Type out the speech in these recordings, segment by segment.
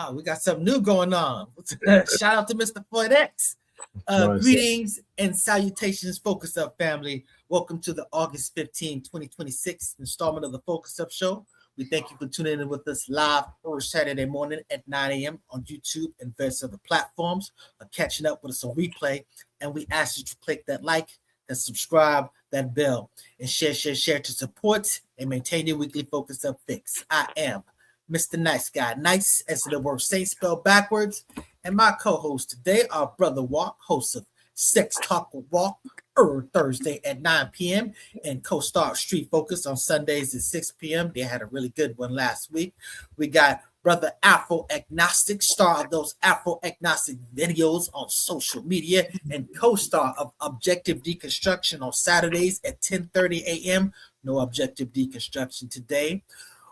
We got something new going on. Shout out to Mr. Floyd X. Greetings and salutations, Focus Up family. Welcome to the August 15, 2026 installment of the Focus Up Show. We thank you for tuning in with us live every Saturday morning at 9 a.m. on YouTube and various other platforms, or catching up with us on replay. And we ask you to click that like, that subscribe, that bell, and share to support and maintain your weekly Focus Up fix. I am Mr. Nice Guy, nice as the word Saint spelled backwards. And my co-host today, our brother Walk, host of Sex Talk with Walk, Thursday at 9 p.m. and co-star Street Focus on Sundays at 6 p.m. They had a really good one last week. We got brother Afro Agnostic, star of those Afro Agnostic videos on social media, and co-star of Objective Deconstruction on Saturdays at 10:30 a.m. No Objective Deconstruction today.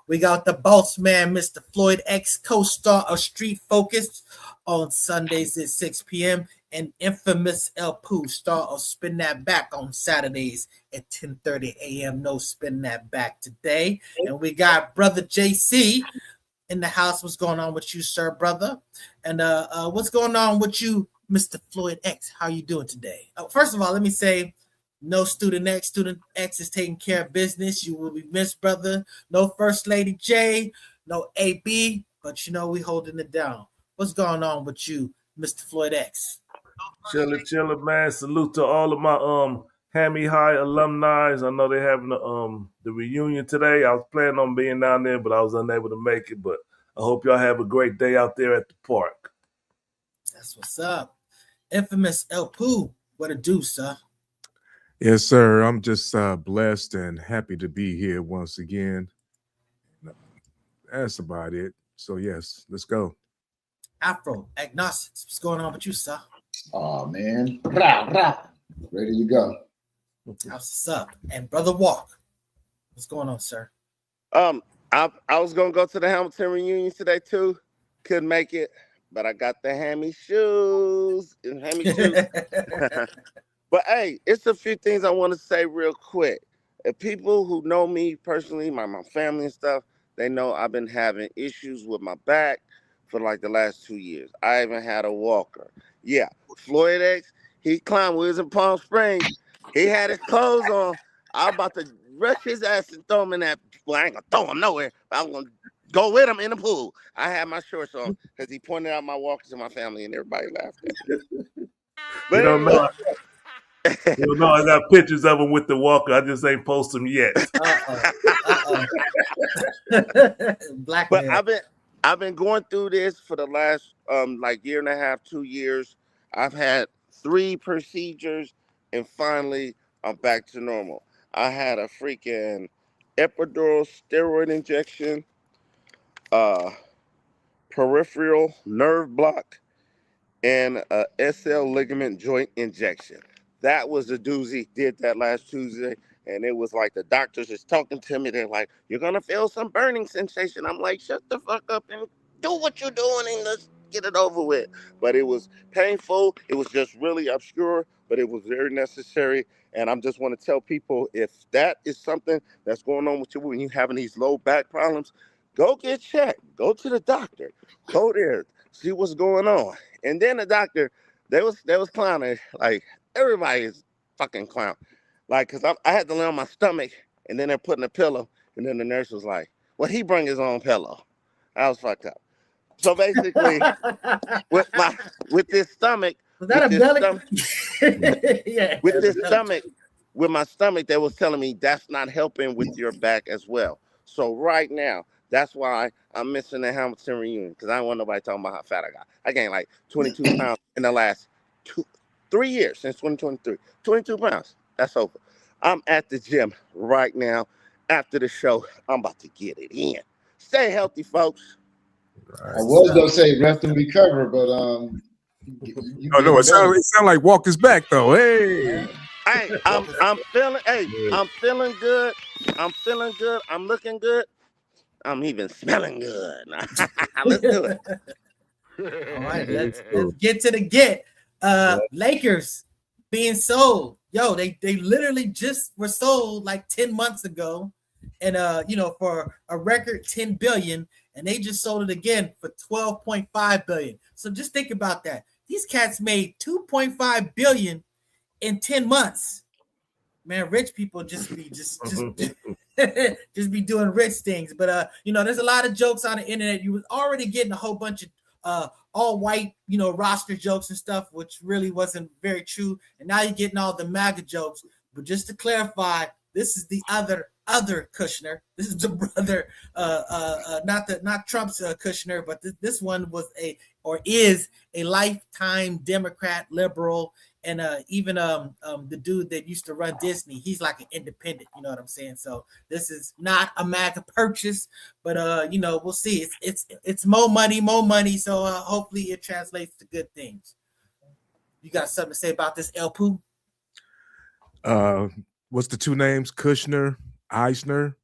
We got the boss man, Mr. Floyd X, co-star of Street Focus on Sundays at 6 p.m. and infamous El Pooh, star of Spin That Back on Saturdays at 10:30 a.m. No Spin That Back today. And we got brother JC in the house. What's going on with you, sir, brother? And what's going on with you, Mr. Floyd X? How you doing today? First of all, let me say, no Student X. Student X is taking care of business. You will be missed, brother. No First Lady J, no AB, but you know we holding it down. What's going on with you, Mr. Floyd X? Chilla, man. Salute to all of my Hammy High alumni. I know they're having the reunion today. I was planning on being down there, but I was unable to make it. But I hope y'all have a great day out there at the park. That's what's up. Infamous El Pooh, what it do, sir? Yes, sir. I'm just blessed and happy to be here once again. That's about it. So, yes, let's go. Afro Agnostics, what's going on with you, sir? Oh, man. Ready to go. What's up? And brother Walk, what's going on, sir? I was gonna go to the Hamilton reunion today too. Couldn't make it, but I got the hammy shoes. But hey, it's a few things I want to say real quick. If people who know me personally, my family and stuff, they know I've been having issues with my back for like the last 2 years. I even had a walker. Yeah, Floyd X, he climbed. We was in Palm Springs. He had his clothes on. I was about to rush his ass and throw him in that. Well, I ain't gonna throw him nowhere. But I'm gonna go with him in the pool. I had my shorts on because he pointed out my walkers to my family and everybody laughed at me. But you don't know. You know, I got pictures of him with the walker. I just ain't post them yet. Black but man. I've been going through this for the last like year and a half, 2 years. I've had 3 procedures, and finally I'm back to normal. I had a freaking epidural steroid injection, peripheral nerve block, and a SL ligament joint injection. That was a doozy. Did that last Tuesday, and it was like the doctors is talking to me. They're like, "You're gonna feel some burning sensation." I'm like, "Shut the fuck up and do what you're doing and let's get it over with." But it was painful. It was just really obscure, but it was very necessary. And I just want to tell people, if that is something that's going on with you when you're having these low back problems, go get checked. Go to the doctor. Go there. See what's going on. And then the doctor, they was clowning. Like, everybody is fucking clown. Like, because I had to lay on my stomach, and then they're putting a pillow, and then the nurse was like, well, he bring his own pillow. I was fucked up. So basically, with this stomach, was that a belly? Yeah. With this stomach, with my stomach, they was telling me that's not helping with your back as well. So right now, that's why I'm missing the Hamilton reunion, because I don't want nobody talking about how fat I got. I gained like 22 pounds in the last 3 years, since 2023. 22 pounds. That's over. I'm at the gym right now. After the show, I'm about to get it in. Stay healthy, folks. Right. I was gonna say rest and recover, but it sound like Walk is back though. Hey, I'm feeling. Hey, I'm feeling good. I'm feeling good. I'm looking good. I'm even smelling good. Let's do it. All right, let's get to the get. Lakers being sold. Yo, they literally just were sold like 10 months ago, and for a record $10 billion. and they just sold it again for $12.5 billion. So just think about that. These cats made $2.5 billion in 10 months. Man, rich people just be just be doing rich things. But there's a lot of jokes on the internet. You was already getting a whole bunch of all white, roster jokes and stuff, which really wasn't very true. And now you're getting all the MAGA jokes. But just to clarify, this is the other Kushner. This is the brother, not Trump's Kushner, but this one is a lifetime Democrat, liberal. And even the dude that used to run Disney, he's like an independent, you know what I'm saying? So this is not a MAGA purchase, but we'll see. It's more money. So hopefully it translates to good things. You got something to say about this, El Poo? What's the two names? Kushner, Eisner.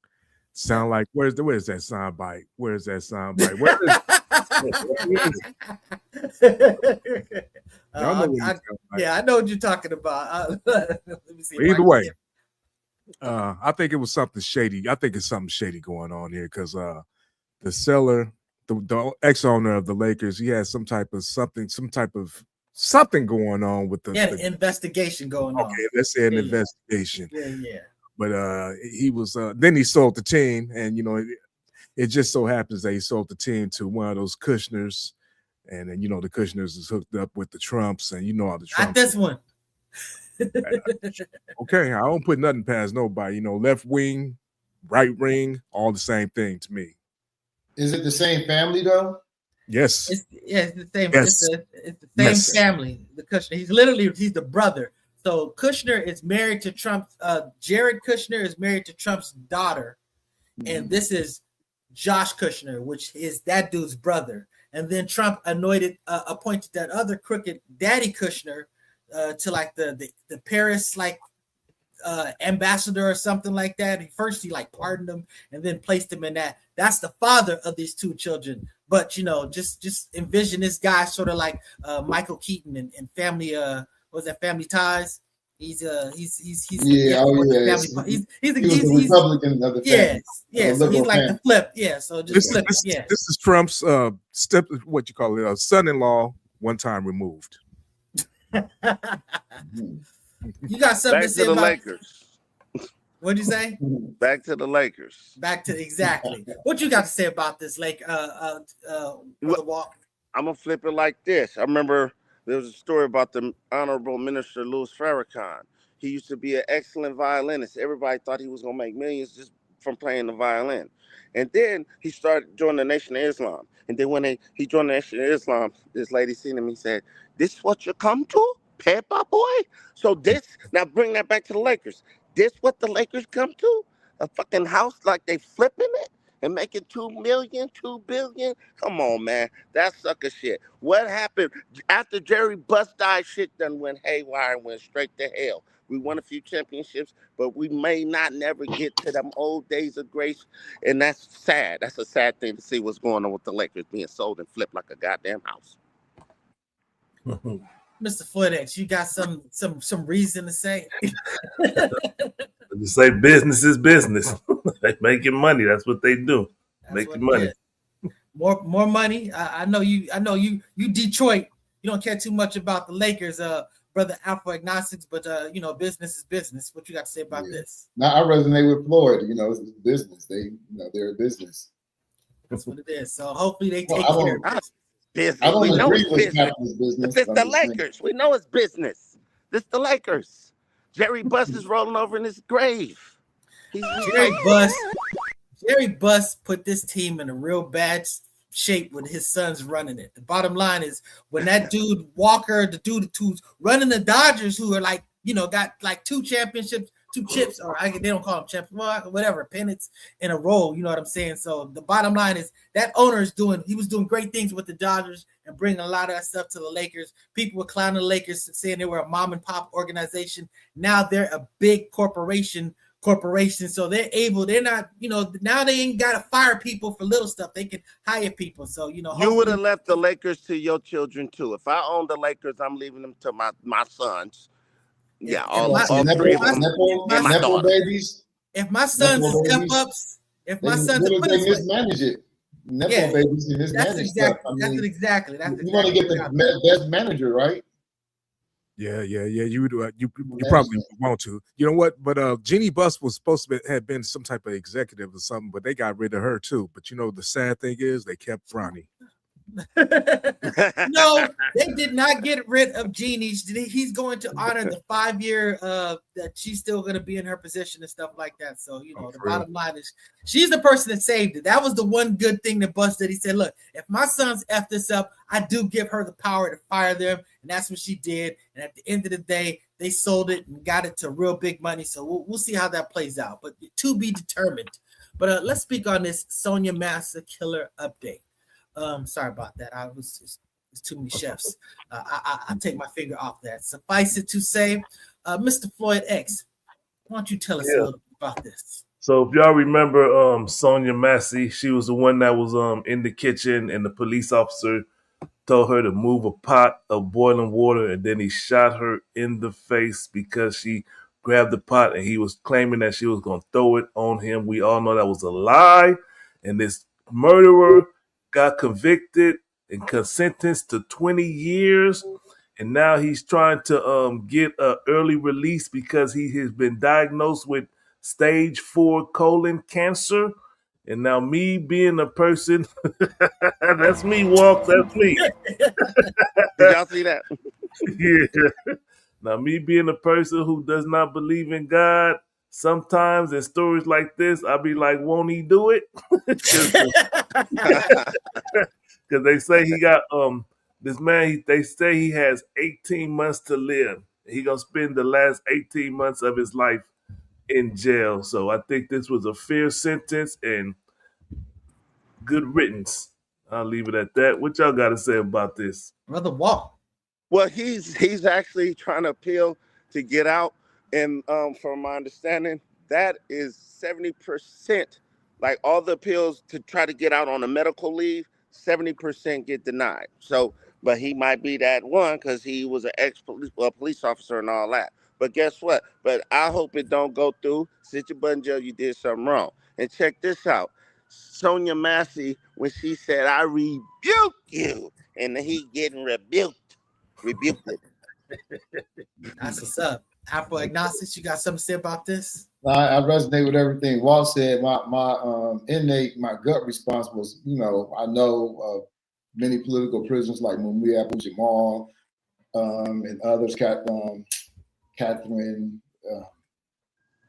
Sound like where's that sound bite? Where's that sound bite? Where is I know what you're talking about. Let me see. Either way, I think it was something shady. I think it's something shady going on here because the seller, the ex-owner of the Lakers, he had some type of something going on with the investigation going on. Okay, let's say an investigation. Yeah. But he was then he sold the team, and it just so happens that he sold the team to one of those Kushners. And then, the Kushners is hooked up with the Trumps, and all the Trumps. Not this one. Okay, I don't put nothing past nobody. Left wing, right wing, all the same thing to me. Is it the same family, though? Yes. It's the same. Yes. It's the same family. The Kushner. He's the brother. So Kushner is married to Trump. Jared Kushner is married to Trump's daughter. And this is Josh Kushner, which is that dude's brother. And then Trump appointed that other crooked Daddy Kushner to like the Paris ambassador or something like that. First he pardoned him and then placed him in that. That's the father of these two children. But just envision this guy sort of like Michael Keaton and Family. Was that Family Ties? He's He was a Republican of the family. Yes. So he's like the flip. Yeah. So just flip. This is Trump's what you call it, son-in-law, one time removed. You got something to say the about Lakers? What'd you say? Back to the Lakers. Exactly. What you got to say about this, Brother Walt? I'm gonna flip it like this. I remember there was a story about the Honorable Minister Louis Farrakhan. He used to be an excellent violinist. Everybody thought he was going to make millions just from playing the violin. And then he started joining the Nation of Islam. And then when he joined the Nation of Islam, this lady seen him. He said, "This is what you come to, Peppa boy?" So now bring that back to the Lakers. This what the Lakers come to? A fucking house like they flipping it? And making $2 million, $2 billion? Come on, man. That's sucker shit. What happened after Jerry Buss died? Shit done went haywire and went straight to hell. We won a few championships, but we may not never get to them old days of grace. And that's sad. That's a sad thing to see what's going on with the Lakers being sold and flipped like a goddamn house. Mr. Footex, you got some reason to say? You say business is business. They making money. That's what they do. Making money. More money. I know you Detroit. You don't care too much about the Lakers, brother Alpha Agnostics, but business is business. What you got to say about this? Now I resonate with Floyd. It's business. They're a business. That's what it is. So hopefully they take care of it. Business. We know it's business. It's the Lakers. We know it's business. This the Lakers. Jerry Buss is rolling over in his grave. Jerry Buss put this team in a real bad shape with his sons running it. The bottom line is when that dude Walker, the dude who's running the Dodgers, who are got like 2 championships, 2 chips, or they don't call them champions, whatever, pennants in a row. You know what I'm saying? So the bottom line is that owner he was doing great things with the Dodgers and bringing a lot of that stuff to the Lakers. People were clowning the Lakers, saying they were a mom and pop organization. Now they're a big corporation. So they're not, now they ain't got to fire people for little stuff. They can hire people. So, you would have left the Lakers to your children too. If I own the Lakers, I'm leaving them to my sons. Yeah, all 3 of them. My babies. If my sons step ups, if my sons mismanage it. Nepo babies and this manager stuff. I mean, exactly. You want to get the best manager, right? Yeah. You probably want to. You know what? But Jeannie Buss was supposed to have been some type of executive or something, but they got rid of her too. But you know, the sad thing is they kept Ronnie. No, they did not get rid of Jeannie. He's going to honor the 5-year that she's still going to be in her position and stuff like that. So, you know, the bottom line is she's the person that saved it. That was the one good thing that Buss did. He said, look, if my sons F this up, I do give her the power to fire them. And that's what she did. And at the end of the day, they sold it and got it to real big money. So we'll see how that plays out. But to be determined. But let's speak on this Sonya Massey killer update. Sorry about that. It's too many chefs. I take my finger off that. Suffice it to say, Mr. Floyd X, why don't you tell us a little bit about this? So if y'all remember Sonya Massey, she was the one that was in the kitchen and the police officer told her to move a pot of boiling water, and then he shot her in the face because she grabbed the pot and he was claiming that she was going to throw it on him. We all know that was a lie, and this murderer got convicted and sentenced to 20 years, and now he's trying to get an early release because he has been diagnosed with stage 4 colon cancer. And now me being a person, that's me, Walk, that's me. Did y'all see that? Yeah. Now me being a person who does not believe in God, sometimes in stories like this, I'll be like, won't he do it? Because they say he got this man, they say he has 18 months to live. He gonna spend the last 18 months of his life in jail. So I think this was a fair sentence and good riddance. I'll leave it at that. What y'all got to say about this? Brother Walt. Well, he's actually trying to appeal to get out, and from my understanding, that is 70%. Like all the appeals to try to get out on a medical leave, 70% get denied. So, but he might be that one because he was an ex-police officer and all that. But guess what? But I hope it don't go through. Sit your butt in jail. You did something wrong. And check this out. Sonya Massey, when she said, I rebuke you, and he getting rebuked it. That's what's up. Apple Agnostics, you got something to say about this? I resonate with everything Walt said. My gut response was, you know, I know of many political prisoners like Mumia Abu-Jamal and others, Catering.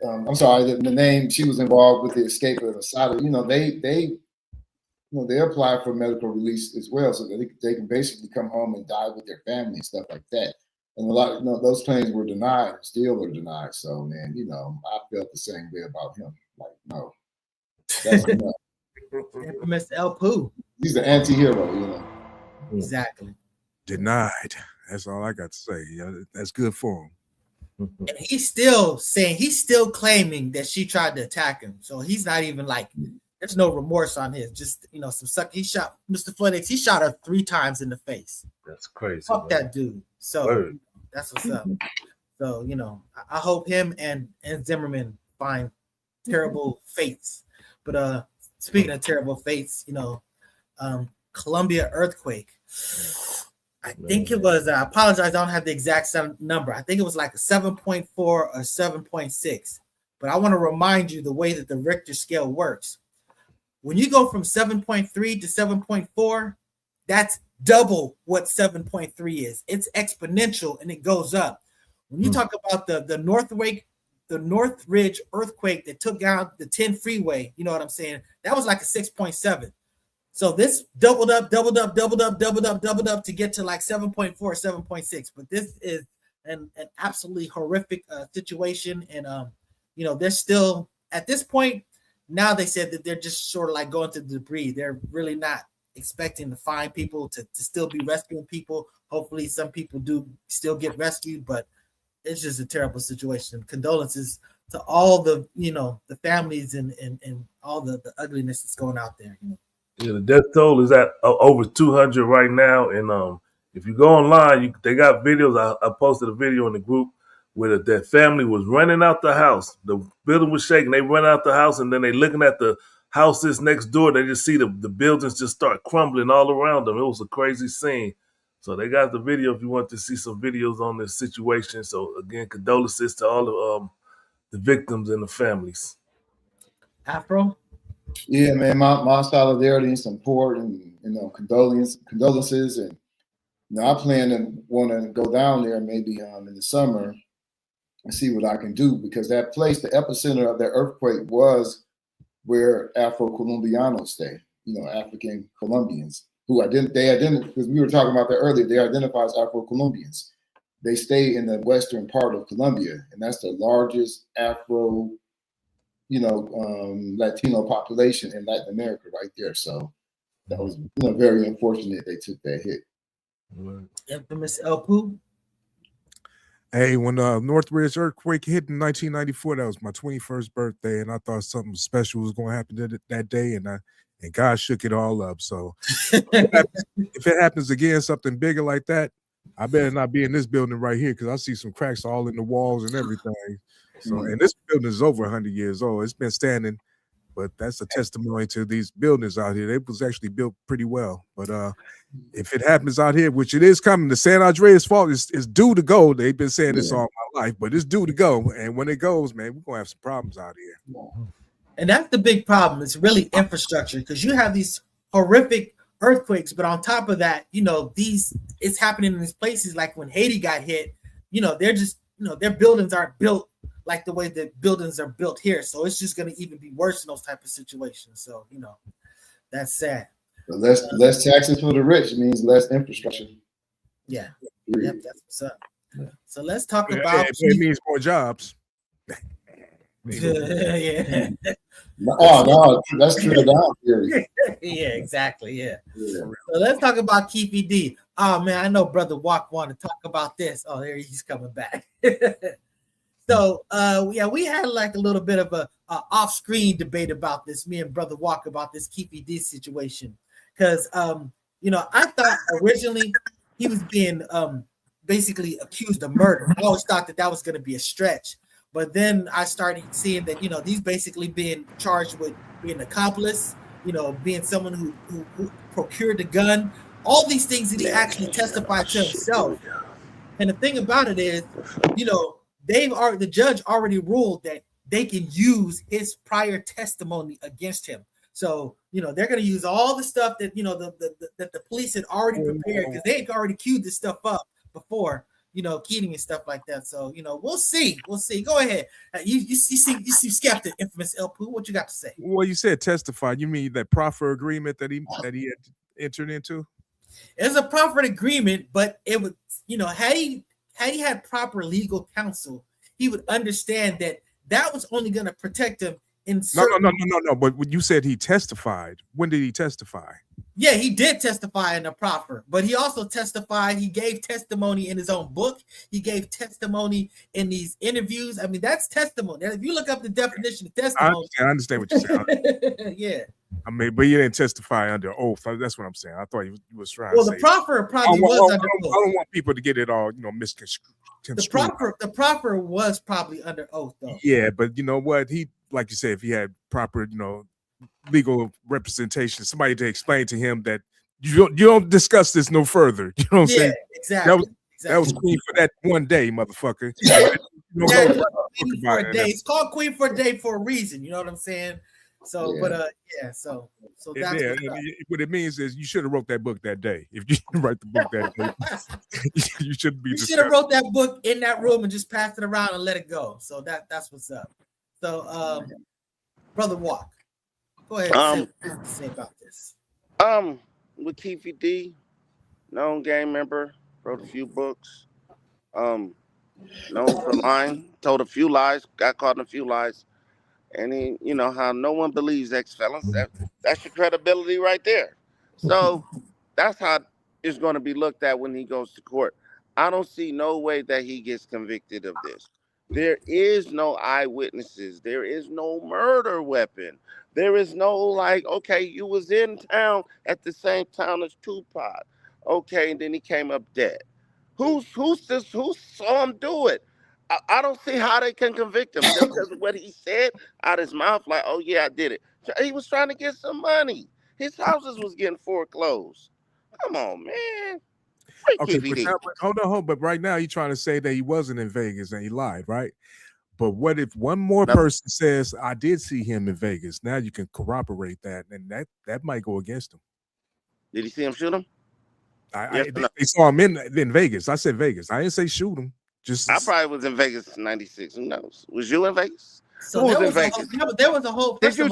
I'm sorry, the name, she was involved with the escape of Assad. You know, they apply for medical release as well, so that they can basically come home and die with their family and stuff like that. And a lot, those claims were denied, still are denied. So, man, you know, I felt the same way about him. Like, no, that's enough. Infamous El Poo. He's an anti-hero, you know. Exactly. Denied. That's all I got to say. Yeah, that's good for him. And he's still claiming that she tried to attack him. So he's not even like, there's no remorse on his. Just, you know, he shot Mr. Floyd X. He shot her 3 times in the face. That's crazy. Fuck that dude. So that's what's up. So, you know, I hope him and Zimmerman find terrible fates. But speaking of terrible fates, you know, Columbia earthquake. I think it was, I apologize, I don't have the exact number. I think it was like a 7.4 or 7.6. But I want to remind you the way that the Richter scale works. When you go from 7.3 to 7.4, that's double what 7.3 is. It's exponential and it goes up. When you talk about the Northridge earthquake that took out the 10 freeway, you know what I'm saying? That was like a 6.7. So this doubled up to get to like 7.4, 7.6. But this is an absolutely horrific situation. And, you know, they're still at this point. Now they said that they're just sort of like going through the debris. They're really not expecting to find people to still be rescuing people. Hopefully some people do still get rescued, but it's just a terrible situation. Condolences to all the, you know, the families and all the ugliness that's going out there. You know? Yeah, the death toll is at over 200 right now. And if you go online, they got videos. I posted a video in the group where that family was running out the house. The building was shaking. They run out the house, and then they looking at the houses next door. They just see the buildings just start crumbling all around them. It was a crazy scene. So they got the video if you want to see some videos on this situation. So again, condolences to all of the victims and the families. Afro? Yeah, man, my solidarity and support and condolences, and I plan to want to go down there maybe in the summer and see what I can do, because that place, the epicenter of that earthquake, was where Afro-Colombianos stay. African Colombians who because we were talking about that earlier. They identify as Afro-Colombians. They stay in the western part of Colombia, and that's the largest Afro, Latino population in Latin America right there. So that was very unfortunate they took that hit. Infamous El Poo. Hey, when the Northridge earthquake hit in 1994, that was my 21st birthday, and I thought something special was going to happen that day, and God shook it all up. So if it happens again, something bigger like that, I better not be in this building right here, because I see some cracks all in the walls and everything. So, and this building is over 100 years old. It's been standing, but that's a testimony to these buildings out here. They was actually built pretty well. But if it happens out here, which it is coming, the San Andreas fault is due to go. They've been saying this all my life, but it's due to go. And when it goes, man, we're going to have some problems out here. And that's the big problem. It's really infrastructure, because you have these horrific earthquakes, but on top of that, it's happening in these places. Like when Haiti got hit, they're just, their buildings aren't built like the way the buildings are built here. So it's just going to even be worse in those type of situations. So, that's sad. But less taxes for the rich means less infrastructure. Yeah. Yep, that's what's up. Yeah. So let's talk about... It means more jobs. Yeah. No, that's true down theory. Yeah, exactly. Yeah. So let's talk about Keefe D. Oh man, I know Brother Walk want to talk about this. Oh, there he's coming back. So we had like a little bit of a off-screen debate about this, me and Brother Walk, about this Keefe D situation. Because I thought originally he was being basically accused of murder. I always thought that was going to be a stretch. But then I started seeing that, he's basically being charged with being an accomplice, being someone who procured the gun, all these things that he actually testified to himself. And the thing about it is, the judge already ruled that they can use his prior testimony against him. So, they're going to use all the stuff that, that the police had already prepared, because they had already queued this stuff up before. Keating and stuff like that. So, we'll see. Go ahead. You seem skeptic, infamous El Poo. What you got to say? Well, you said testify. You mean that proffer agreement that he had entered into? It's a proffered agreement, but it would, had he had proper legal counsel, he would understand that was only going to protect him in certain... No. But when you said he testified, when did he testify? Yeah, he did testify in the proffer, but he also testified. He gave testimony in his own book. He gave testimony in these interviews. I mean, that's testimony. If you look up the definition of testimony, I understand what you're saying. Yeah. I mean, but you didn't testify under oath. That's what I'm saying. I thought you was trying to say. Well, the proffer probably was under oath. I don't want people to get it all, misconstrued. The proffer was probably under oath, though. Yeah, but you know what? He, like you said, if he had proper, legal representation, somebody to explain to him that you don't discuss this no further. You know what I'm saying? Exactly. That was Queen for that one day, motherfucker. Queen for a day. It's called Queen for a day for a reason. You know what I'm saying? So, so that's what it means is you should have wrote that book that day. If you didn't write the book that day, you shouldn't be. You should have wrote that book in that room and just passed it around and let it go. So that's what's up. So, Brother Walk, go ahead. Say about this. With Keefe D, known gang member, wrote a few books. Known for lying, told a few lies, got caught in a few lies. And he, how no one believes ex-felons. That's your credibility right there. So that's how it's going to be looked at when he goes to court. I don't see no way that he gets convicted of this. There is no eyewitnesses. There is no murder weapon. There is no okay, you was in town at the same time as Tupac. Okay, and then he came up dead. Who saw him do it? I don't see how they can convict him just because of what he said out his mouth, oh yeah, I did it. He was trying to get some money. His houses was getting foreclosed. Come on, man. Okay, but hold on. But right now, he's trying to say that he wasn't in Vegas and he lied, right? But what if one more person says, I did see him in Vegas? Now you can corroborate that, and that might go against him. Did he see him shoot him? They saw him in Vegas. I said Vegas. I didn't say shoot him. I probably was in Vegas in '96. Who knows? Was you in Vegas? So there was a whole. Did you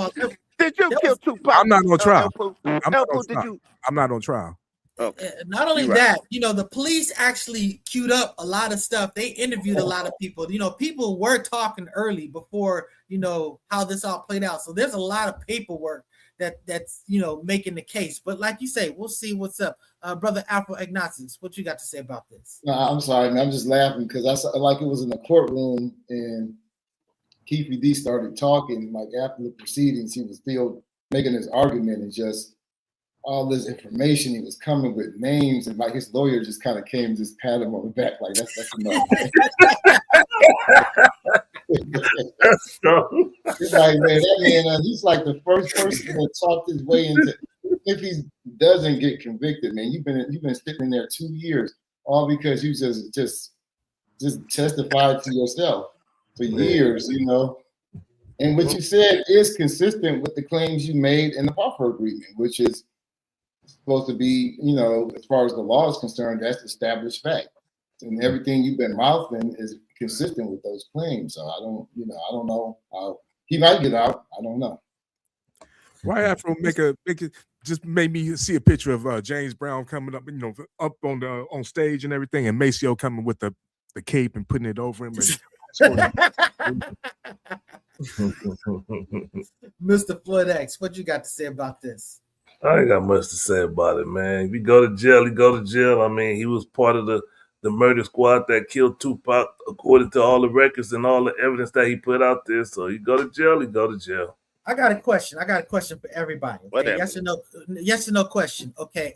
kill Tupac? I'm not on trial. I'm not on trial. Okay. Not only that, the police actually queued up a lot of stuff. They interviewed a lot of people. People were talking early before, how this all played out. So there's a lot of paperwork that's making the case. But like you say, we'll see what's up. Brother Afro Ignatius, what you got to say about this? No, I'm sorry, man. I'm just laughing because I saw like it was in the courtroom and Keefe D started talking. Like after the proceedings, he was still making his argument and just all this information. He was coming with names, and like his lawyer just kind of came and just pat him on the back, like that's enough. It's like, man, that man, he's like the first person that talked his way into. If he doesn't get convicted, man, you've been sitting there 2 years, all because you just testified to yourself for years, And what you said is consistent with the claims you made in the buffer agreement, which is supposed to be, as far as the law is concerned, that's established fact. And everything you've been mouthing is consistent with those claims. So I don't know how he might get out. I don't know. Why Afro make it just made me see a picture of James Brown coming up, up on stage and everything, and Maceo coming with the cape and putting it over him. Mr. Floyd X, what you got to say about this? I ain't got much to say about it, man. If he go to jail, he go to jail. I mean, he was part of the murder squad that killed Tupac, according to all the records and all the evidence that he put out there. So he go to jail, he go to jail. I got a question for everybody. Okay? Yes or no question. Okay.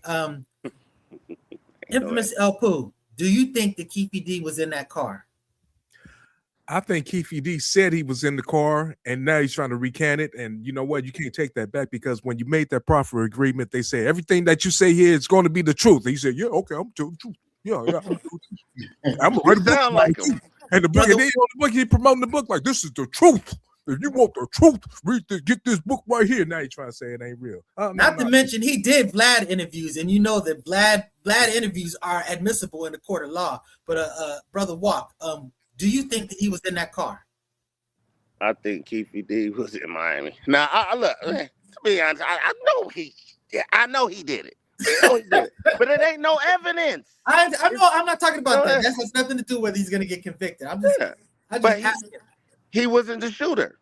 Infamous El Poo, do you think that Keefe D was in that car? I think Keefe D said he was in the car, and now he's trying to recant it. And you know what? You can't take that back, because when you made that proffer agreement, they say everything that you say here is going to be the truth. And he said, "Yeah, okay, I'm telling the truth. Yeah, I'm gonna write a book like him." And the book, and then on the book, he promoting the book like, "This is the truth. If you want the truth, get this book right here." Now he's trying to say it ain't real. Not to mention, he did Vlad interviews, and you know that Vlad interviews are admissible in the court of law. But Brother Walk, do you think that he was in that car? I think Keefe D was in Miami. Now, look, to be honest, I know he did it. But it ain't no evidence. I know. I'm not talking about that. That has nothing to do with whether he's going to get convicted. He wasn't the shooter.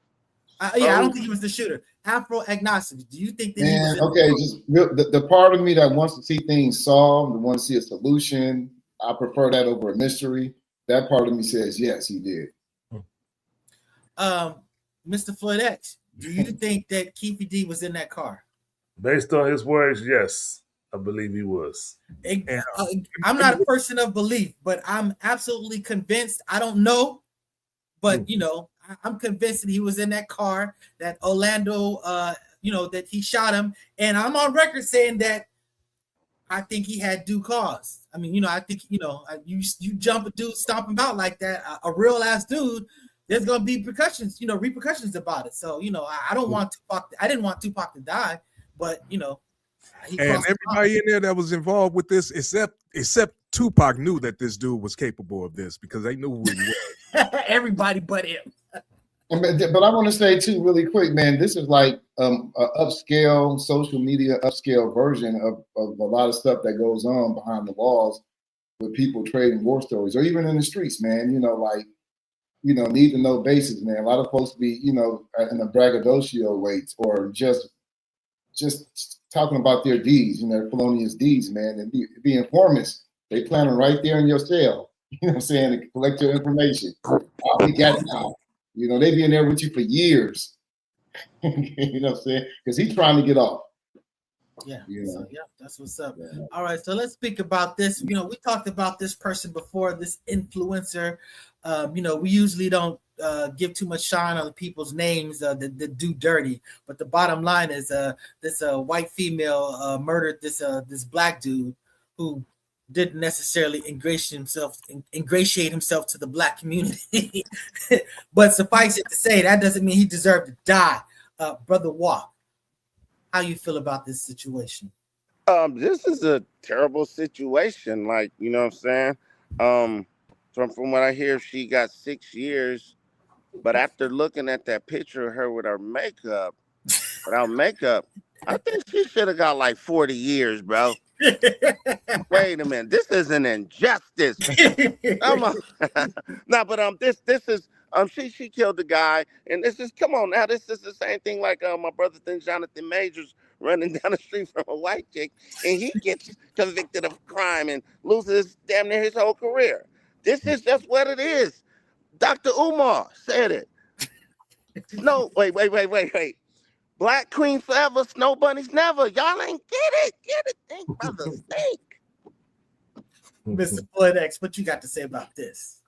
I don't think he was the shooter. Afro Agnostic, do you think that he was the part of me that wants to see things solved, that wants to see a solution, I prefer that over a mystery. That part of me says yes, he did. Mr. Floyd X, do you think that Keefe D was in that car? Based on his words, yes, I believe he was. I'm not a person of belief, but I'm absolutely convinced. I don't know, but I'm convinced that he was in that car, that Orlando, that he shot him. And I'm on record saying that I think he had due cause. I mean, I think, you jump a dude, stomp him out like that, a real ass dude, there's going to be repercussions about it. So, I don't want Tupac. I didn't want Tupac to die, but, and everybody in there that was involved with this, except Tupac, knew that this dude was capable of this, because they knew who he was. Everybody but him. But I want to say too, really quick, man, this is like an upscale social media upscale version of a lot of stuff that goes on behind the walls with people trading war stories, or even in the streets, man. Need to know basis, man. A lot of folks be, in a braggadocio weight, or just talking about their deeds, their felonious deeds, man, and be informants. They planning right there in your cell. You know what I'm saying? To collect your information. We got it now. They be in there with you for years. You know what I'm saying? Because he's trying to get off. Yeah. So, that's what's up. Yeah. All right. So let's speak about this. We talked about this person before, this influencer. We usually don't give too much shine on the people's names that do dirty. But the bottom line is this white female murdered this black dude who didn't necessarily ingratiate himself to the black community. But suffice it to say, that doesn't mean he deserved to die. Brother Walk, how you feel about this situation? This is a terrible situation. Like, you know what I'm saying? From what I hear, she got 6 years. But after looking at that picture of her with her makeup, without makeup, I think she should have got like 40 years, bro. Wait a minute, this is an injustice. This is she killed the guy, and this is, come on now, this is the same thing like my brother Jonathan Majors running down the street from a white chick, and he gets convicted of crime and loses damn near his whole career. This is just what it is. Dr. Umar said it. No, wait. Black queen forever, snow bunnies never. Y'all ain't get it. Think, brothers, think. Mr. Floyd X, what you got to say about this?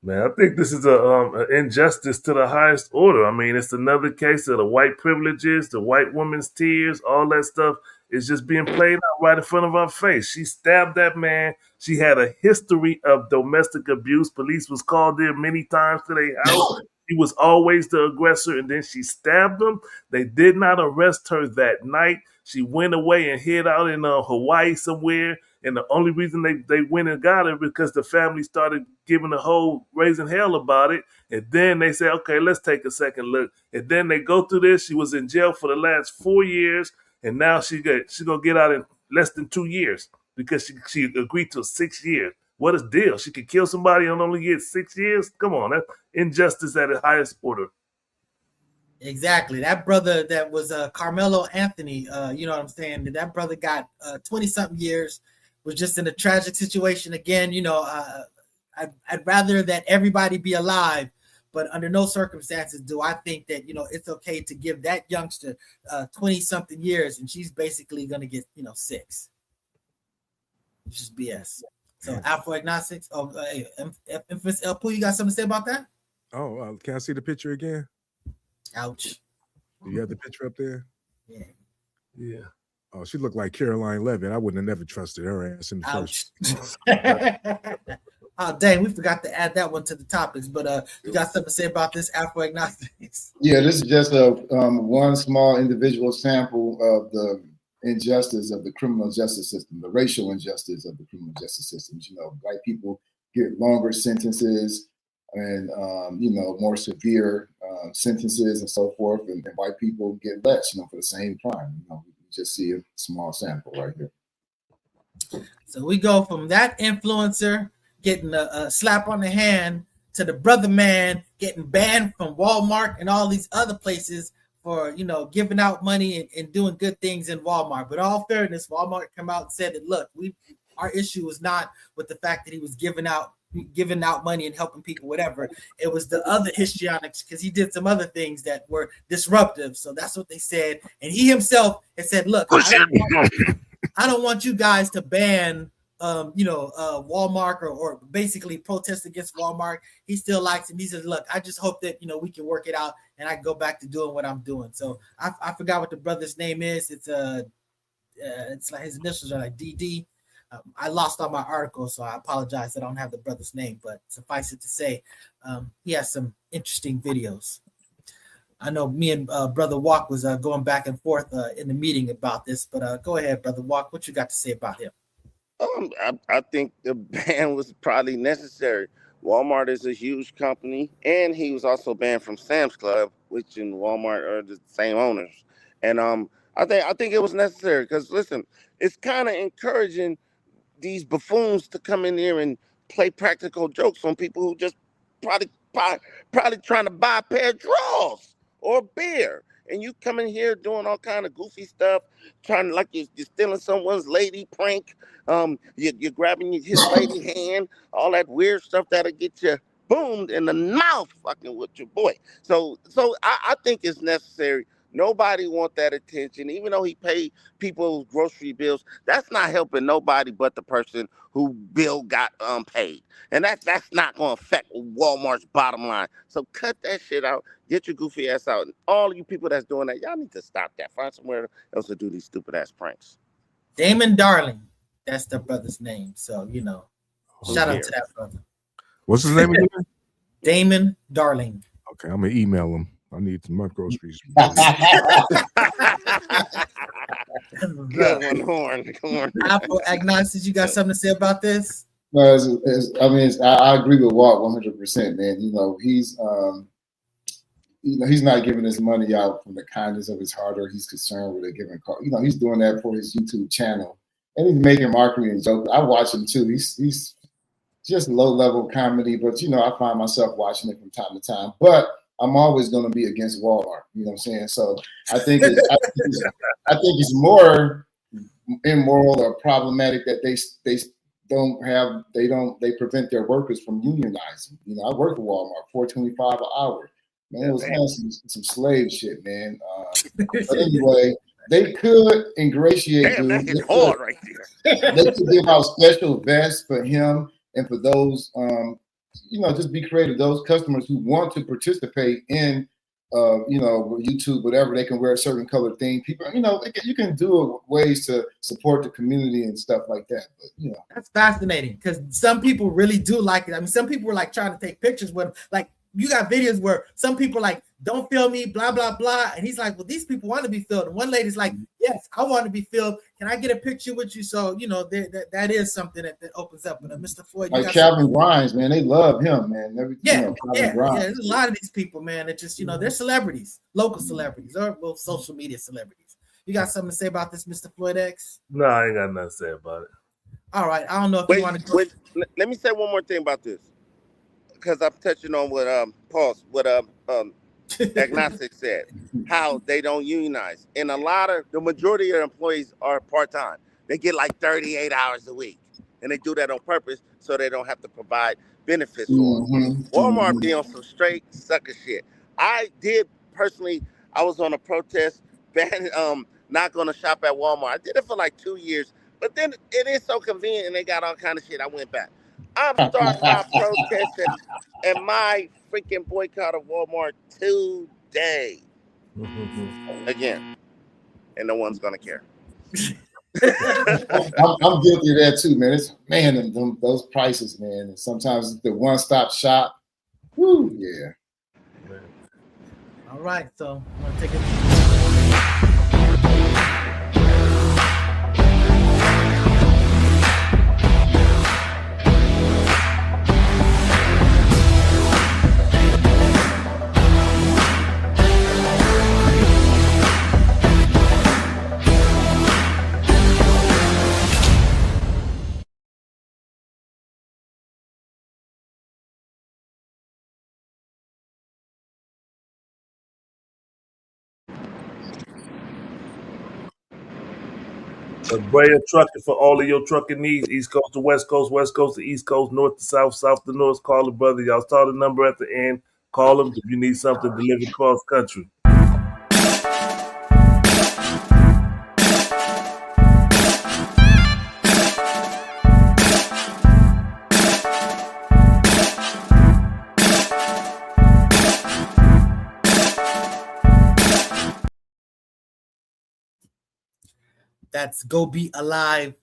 Man, I think this is an injustice to the highest order. I mean, it's another case of the white privileges, the white woman's tears, all that stuff is just being played out right in front of our face. She stabbed that man. She had a history of domestic abuse. Police was called there many times to their house. He was always the aggressor, and then she stabbed him. They did not arrest her that night. She went away and hid out in Hawaii somewhere. And the only reason they went and got her because the family started giving a whole raising hell about it. And then they said, okay, let's take a second look. And then they go through this. She was in jail for the last 4 years. And now she's going to get out in less than 2 years because she agreed to 6 years. What a deal. She could kill somebody and only get 6 years? Come on, that's injustice at the highest order. Exactly. That brother that was Carmelo Anthony, you know what I'm saying? That brother got 20-something years, was just in a tragic situation. Again, you know, I'd rather that everybody be alive, but under no circumstances do I think that, you know, it's okay to give that youngster 20-something years and she's basically going to get, 6. It's just BS. So Afro Agnostics. Oh, Infamous El Poo, you got something to say about that? Oh, can I see the picture again? Ouch. Do you have the picture up there? Yeah. Oh, she looked like Caroline Levitt. I wouldn't have never trusted her ass in the Ouch. first. Oh, dang, we forgot to add that one to the topics, but you got something to say about this, Afro Agnostics? Yeah, this is just one small individual sample of the injustice of the criminal justice system, the racial injustice of the criminal justice system. You know, white people get longer sentences and, more severe sentences and so forth, and white people get less, for the same crime. We just see a small sample right here. So we go from that influencer getting a slap on the hand to the brother man getting banned from Walmart and all these other places for, giving out money and doing good things in Walmart. But all fairness, Walmart came out and said that, look, our issue was not with the fact that he was giving out money and helping people, whatever. It was the other histrionics because he did some other things that were disruptive. So that's what they said. And he himself had said, look, I don't want you guys to ban Walmart or basically protest against Walmart. He still likes him. He says, look, I just hope that, we can work it out and I can go back to doing what I'm doing. So I forgot what the brother's name is. It's like his initials are like DD. I lost all my articles, so I apologize. I don't have the brother's name, but suffice it to say, he has some interesting videos. I know me and Brother Walk was going back and forth in the meeting about this, but go ahead, Brother Walk. What you got to say about him? I think the ban was probably necessary. Walmart is a huge company, and he was also banned from Sam's Club, which in Walmart are the same owners. And I think it was necessary because, listen, it's kind of encouraging these buffoons to come in here and play practical jokes on people who just probably trying to buy a pair of drawers or beer. And you come in here doing all kind of goofy stuff, trying like you're stealing someone's lady prank. You're grabbing his lady hand, all that weird stuff that'll get you boomed in the mouth fucking with your boy. So I think it's necessary Nobody want that attention, even though he paid people's grocery bills. That's not helping nobody but the person who bill got paid, and that's not going to affect Walmart's bottom line. So cut that shit out. Get your goofy ass out. And all you people that's doing that, y'all need to stop that. Find somewhere else to do these stupid ass pranks. Damon Darling, that's the brother's name. So shout out to that brother. What's his name again? Damon Darling. Okay, I'm gonna email him. I need some groceries. Good one, Horn. Apple Agnostic, you got something to say about this? No, I agree with Walt 100%, man. He's he's not giving his money out from the kindness of his heart, or he's concerned with a given cause. He's doing that for his YouTube channel, and he's making marketing and jokes. I watch him too. He's just low level comedy, but I find myself watching it from time to time. But I'm always going to be against Walmart. You know what I'm saying? So I think it's more immoral or problematic that they prevent their workers from unionizing. I work at Walmart, $4.25 an hour. Man, it was some slave shit, man. But anyway, they could ingratiate. Damn, that hit hard right there. They could give out special vests for him and for those. Just be creative. Those customers who want to participate in, YouTube, whatever, they can wear a certain color thing. People, you can do ways to support the community and stuff like that. But that's fascinating because some people really do like it. I mean, some people were like trying to take pictures with him. Like you got videos where some people like, don't film me, blah blah blah, and he's like, well, these people want to be filmed. And one lady's like, yes, I want to be filmed. Can I get a picture with you? So that is something that opens up. But Mr. Floyd, like Calvin Grimes, man, they love him, man. Yeah. There's a lot of these people, man. That just they're celebrities, local celebrities, or social media celebrities. You got something to say about this, Mr. Floyd X? No, I ain't got nothing to say about it. All right, I don't know if you want to. Wait, let me say one more thing about this, because I'm touching on what Agnostic said, how they don't unionize. And the majority of employees are part-time. They get like 38 hours a week. And they do that on purpose so they don't have to provide benefits for them. Walmart be on some straight sucker shit. I was on a protest ban, not going to shop at Walmart. I did it for like 2 years, but then it is so convenient and they got all kind of shit. I went back. I'm starting my protesting and my freaking boycott of Walmart today. Again. And no one's going to care. I'm guilty of that too, man. Those prices, man. And sometimes the one-stop shop. Woo, yeah. All right, so I'm going to take it. A Brea trucking for all of your trucking needs, East Coast to West Coast, West Coast to East Coast, North to South, South to North. Call the brother. Y'all saw the number at the end. Call them if you need something delivered cross country. That's gobealive.org.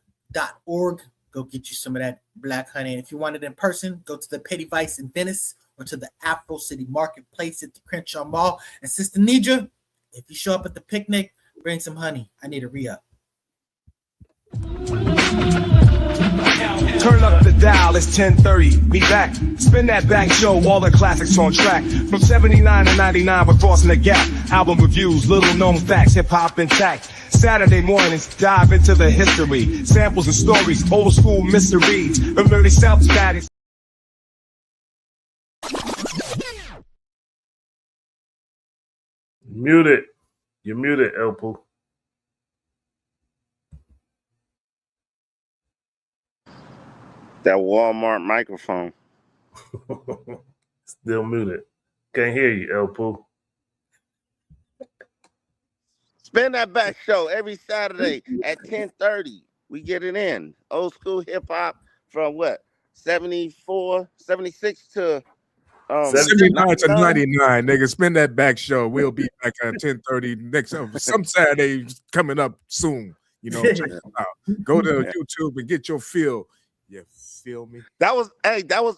Go get you some of that black honey. And if you want it in person, go to the Petty Vice in Venice or to the Afro City Marketplace at the Crenshaw Mall. And Sister Nidra, if you show up at the picnic, bring some honey. I need a re-up. Turn up the dial, it's 10:30. Be back. Spin that back show, all the classics on track. From 79 to 99, we're crossing the gap. Album reviews, little known facts, hip hop intact. Saturday mornings, dive into the history. Samples and stories, old school mysteries. Early self-status. Mute it. You're muted, Elpo. That Walmart microphone. Still muted. Can't hear you, Elpo. Spin That Back show every Saturday at 10:30. We get it in. Old school hip hop from what? 74, 76 to 79 to 99, nigga. Spin That Back show. We'll be back at 10:30 next some Saturday coming up soon. You know, check it out. Go to YouTube and get your feel. You feel me? That was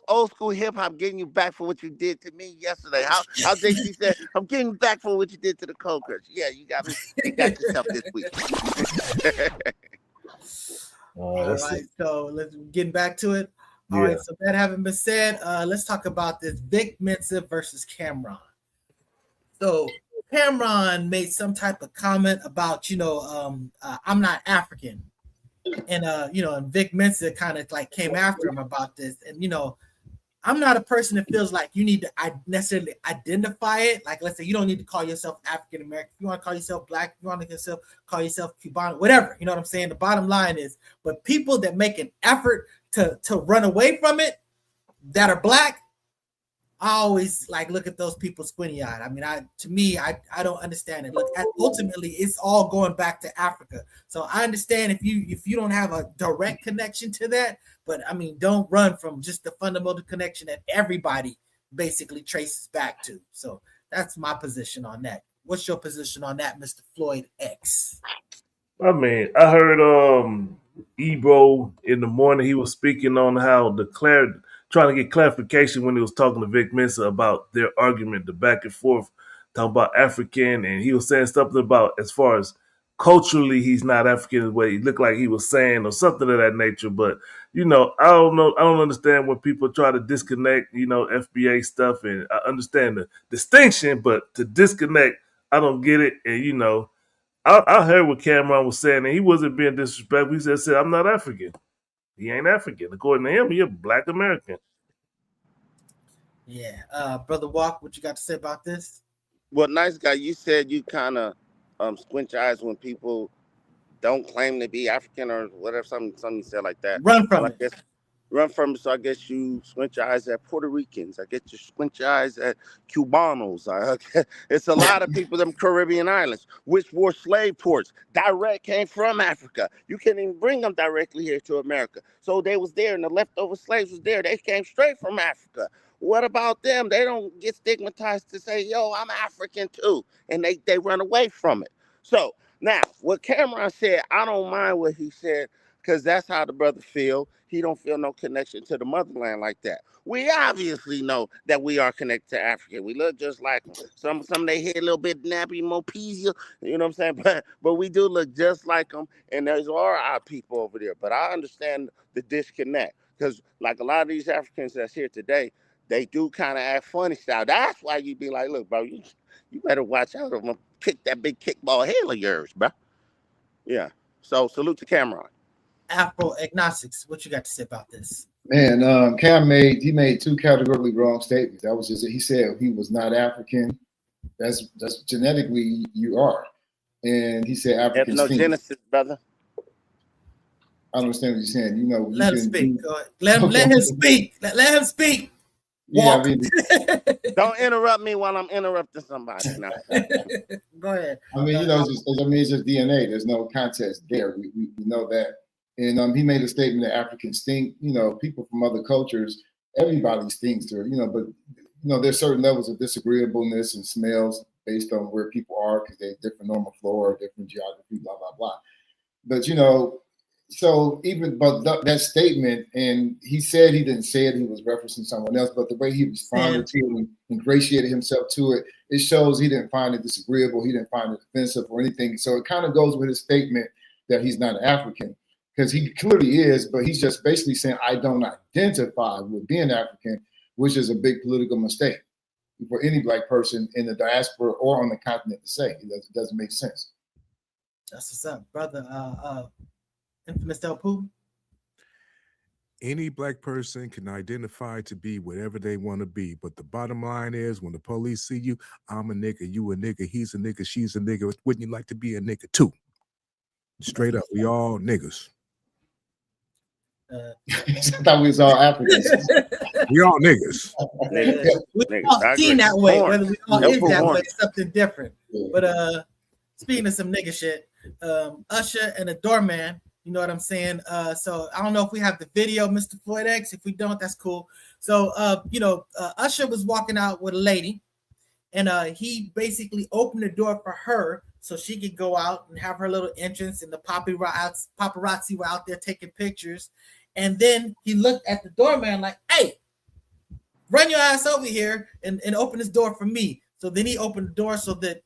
old school hip hop getting you back for what you did to me yesterday. How JC said, I'm getting you back for what you did to the Cokers. Yeah, you got yourself this week. All right, so let's get back to it. All right, so that having been said, let's talk about this Vic Mensa versus Cameron. So Cameron made some type of comment about, I'm not African. And, and Vic Mensa kind of like came after him about this. And, I'm not a person that feels like you need to necessarily identify it. Like, let's say you don't need to call yourself African American. If you want to call yourself Black, if you want to call yourself Cuban, whatever. You know what I'm saying? The bottom line is, but people that make an effort to run away from it that are Black, I always like look at those people squinty-eyed. I mean, I don't understand it. Look, ultimately, it's all going back to Africa. So I understand if you don't have a direct connection to that, but I mean, don't run from just the fundamental connection that everybody basically traces back to. So that's my position on that. What's your position on that, Mr. Floyd X? I mean, I heard Ebro in the morning. He was speaking on how trying to get clarification when he was talking to Vic Mensa about their argument, the back and forth, talking about African, and he was saying something about as far as culturally he's not African the way he looked like he was saying or something of that nature. But, I don't know. I don't understand when people try to disconnect, FBA stuff, and I understand the distinction, but to disconnect, I don't get it. And, I heard what Cameron was saying, and he wasn't being disrespectful. He said, I'm not African. He ain't African. According to him, he a Black American. Yeah. Brother Walk, what you got to say about this? Well, nice guy, you said you kind of squint your eyes when people don't claim to be African or whatever, something you said like that. Run from it. Run from it. So I guess you squint your eyes at Puerto Ricans. I guess you squint your eyes at Cubanos. It's a lot of people, them Caribbean islands, which were slave ports. Direct came from Africa. You can't even bring them directly here to America. So they was there, and the leftover slaves was there. They came straight from Africa. What about them? They don't get stigmatized to say, yo, I'm African too. And they run away from it. So now, what Cameron said, I don't mind what he said, because that's how the brother feel. He don't feel no connection to the motherland like that. We obviously know that we are connected to Africa. We look just like them. Some they hair a little bit nappy, more peasy, you know what I'm saying? But we do look just like them, and those are our people over there. But I understand the disconnect, because like a lot of these Africans that's here today, they do kind of act funny style. That's why you be like, look, bro, you better watch out. I'm gonna kick that big kickball head of yours, bro. Yeah. So salute to Cameron. Afro Agnostics, what you got to say about this? Man, Cam made two categorically wrong statements. That was just he said he was not African. That's genetically you are, and he said African. No Genesis, brother. I don't understand what you're saying. Let him speak. Let him speak. Let him speak. Yeah, I mean, don't interrupt me while I'm interrupting somebody. No. Go ahead. I mean, it's just DNA. There's no context there. We know that. And he made a statement that Africans stink. People from other cultures, everybody stinks to her. But there's certain levels of disagreeableness and smells based on where people are, because they have different normal flora, different geography, blah blah blah. But so that statement, and he said he didn't say it, he was referencing someone else, but the way he responded to it and ingratiated himself to it, it shows he didn't find it disagreeable, he didn't find it offensive or anything. So it kind of goes with his statement that he's not African, because he clearly is, but he's just basically saying, I don't identify with being African, which is a big political mistake for any Black person in the diaspora or on the continent to say. It doesn't make sense. That's what's up, brother. Infamous Del Pooh. Any Black person can identify to be whatever they want to be, but the bottom line is, when the police see you, I'm a nigga, you a nigga, he's a nigga, she's a nigga. Wouldn't you like to be a nigga too? Straight up, we all niggas. I thought we was all Africans. We all niggas. We all seen that way. Whether we all is that way, it's something different. But speaking of some nigga shit, Usher and a doorman. You know what I'm saying? So I don't know if we have the video, Mr. Floyd X. If we don't, that's cool. So Usher was walking out with a lady, and he basically opened the door for her so she could go out and have her little entrance, and the paparazzi were out there taking pictures. And then he looked at the doorman like, hey, run your ass over here and open this door for me. So then he opened the door so that,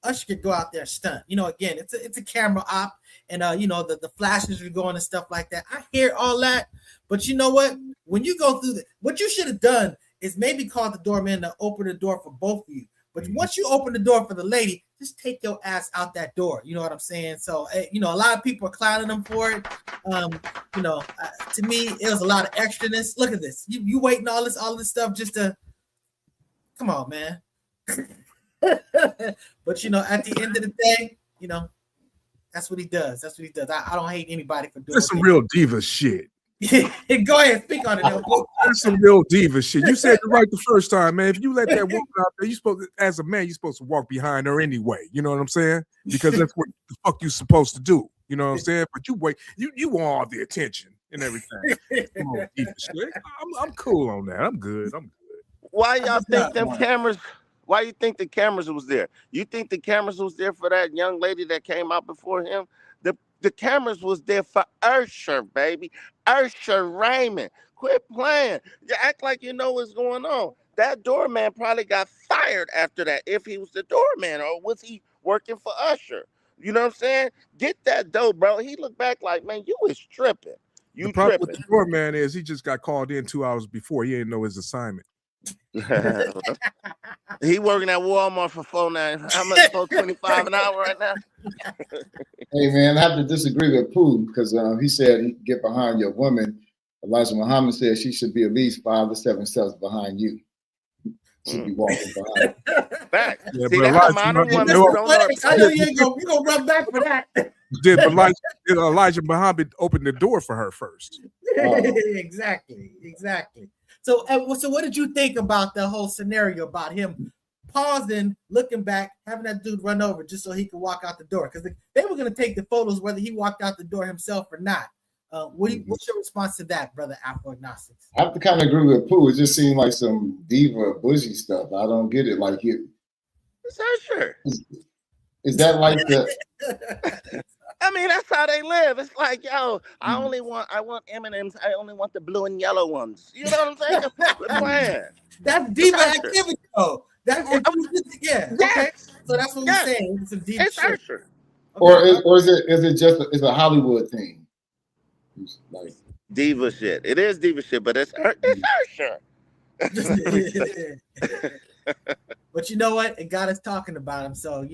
Usher could go out there and stunt. Again, it's a camera op, and the flashes were going and stuff like that. I hear all that, but you know what? When you go through what you should have done is maybe call the doorman to open the door for both of you. But once you open the door for the lady, just take your ass out that door. You know what I'm saying? So, a lot of people are clowning them for it. To me, it was a lot of extraness. Look at this. You waiting all this stuff just to come on, man. But at the end of the day, that's what he does. That's what he does. I don't hate anybody for doing. That's some real diva shit. Go ahead, speak on it. That's some real diva shit. You said it right the first time, man. If you let that woman out there, as a man, you're supposed to walk behind her anyway. You know what I'm saying? Because that's what the fuck you're supposed to do. You know what I'm saying? But you want all the attention and everything. Come on, diva shit. I'm cool on that. I'm good. Why y'all think them cameras? Why you think the cameras was there? You think the cameras was there for that young lady that came out before him? The cameras was there for Usher, baby. Usher Raymond. Quit playing. You act like you know what's going on. That doorman probably got fired after that if he was the doorman, or was he working for Usher? You know what I'm saying? Get that dough, bro. He looked back like, man, you was tripping. The problem with the doorman is he just got called in 2 hours before. He didn't know his assignment. He working at Walmart for $4.9. How much? $4.25 an hour right now. Hey man, I have to disagree with Pooh because he said he'd get behind your woman. Elijah Muhammad said she should be at least 5 to 7 steps behind you. Should be walking behind. Back. Yeah, see, that's my woman. I know you're gonna run back for that. But Elijah Muhammad opened the door for her first. Exactly. So what did you think about the whole scenario about him pausing, looking back, having that dude run over just so he could walk out the door? Because they were going to take the photos whether he walked out the door himself or not. What's your response to that, brother Afro Agnostics? I have to kind of agree with Pooh. It just seemed like some diva bougie stuff. I don't get it. Like it. Is that sure? Is that like the? I mean, that's how they live. It's like, yo, I want M&Ms. I only want the blue and yellow ones. You know what I'm saying? We're playing. That's diva activity, though. Yeah. Okay. So that's what we're saying. It's a diva shit. Sure. Okay. Or is it just a Hollywood thing? Like diva shit. It is diva shit, but it's sure. But you know what? It got us talking about him. So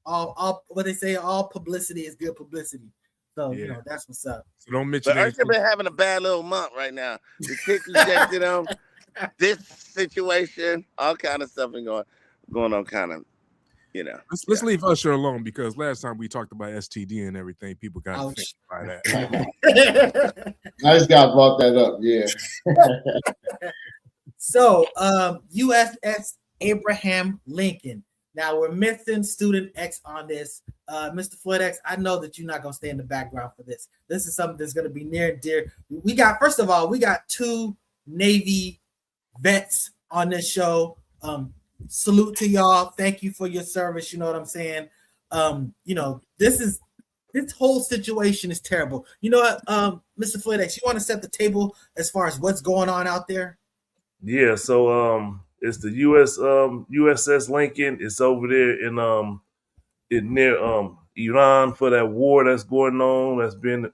all what they say, all publicity is good publicity. So that's what's up. So don't mention. But Usher been having a bad little month right now. The kids rejected him. This situation, all kind of stuff been going on. Kind of, Let's leave Usher alone because last time we talked about STD and everything, people got offended by that. I just got brought that up. Yeah. So, USS Abraham Lincoln. Now we're missing Student X on this. Mr. Floyd X, I know that you're not going to stay in the background for this. This is something that's going to be near and dear. First of all, we got 2 Navy vets on this show. Salute to y'all. Thank you for your service. You know what I'm saying? This whole situation is terrible. You know what, Mr. Floyd X, you want to set the table as far as what's going on out there? Yeah, so it's the USS Lincoln. It's over there in near Iran for that war that's going on. That's been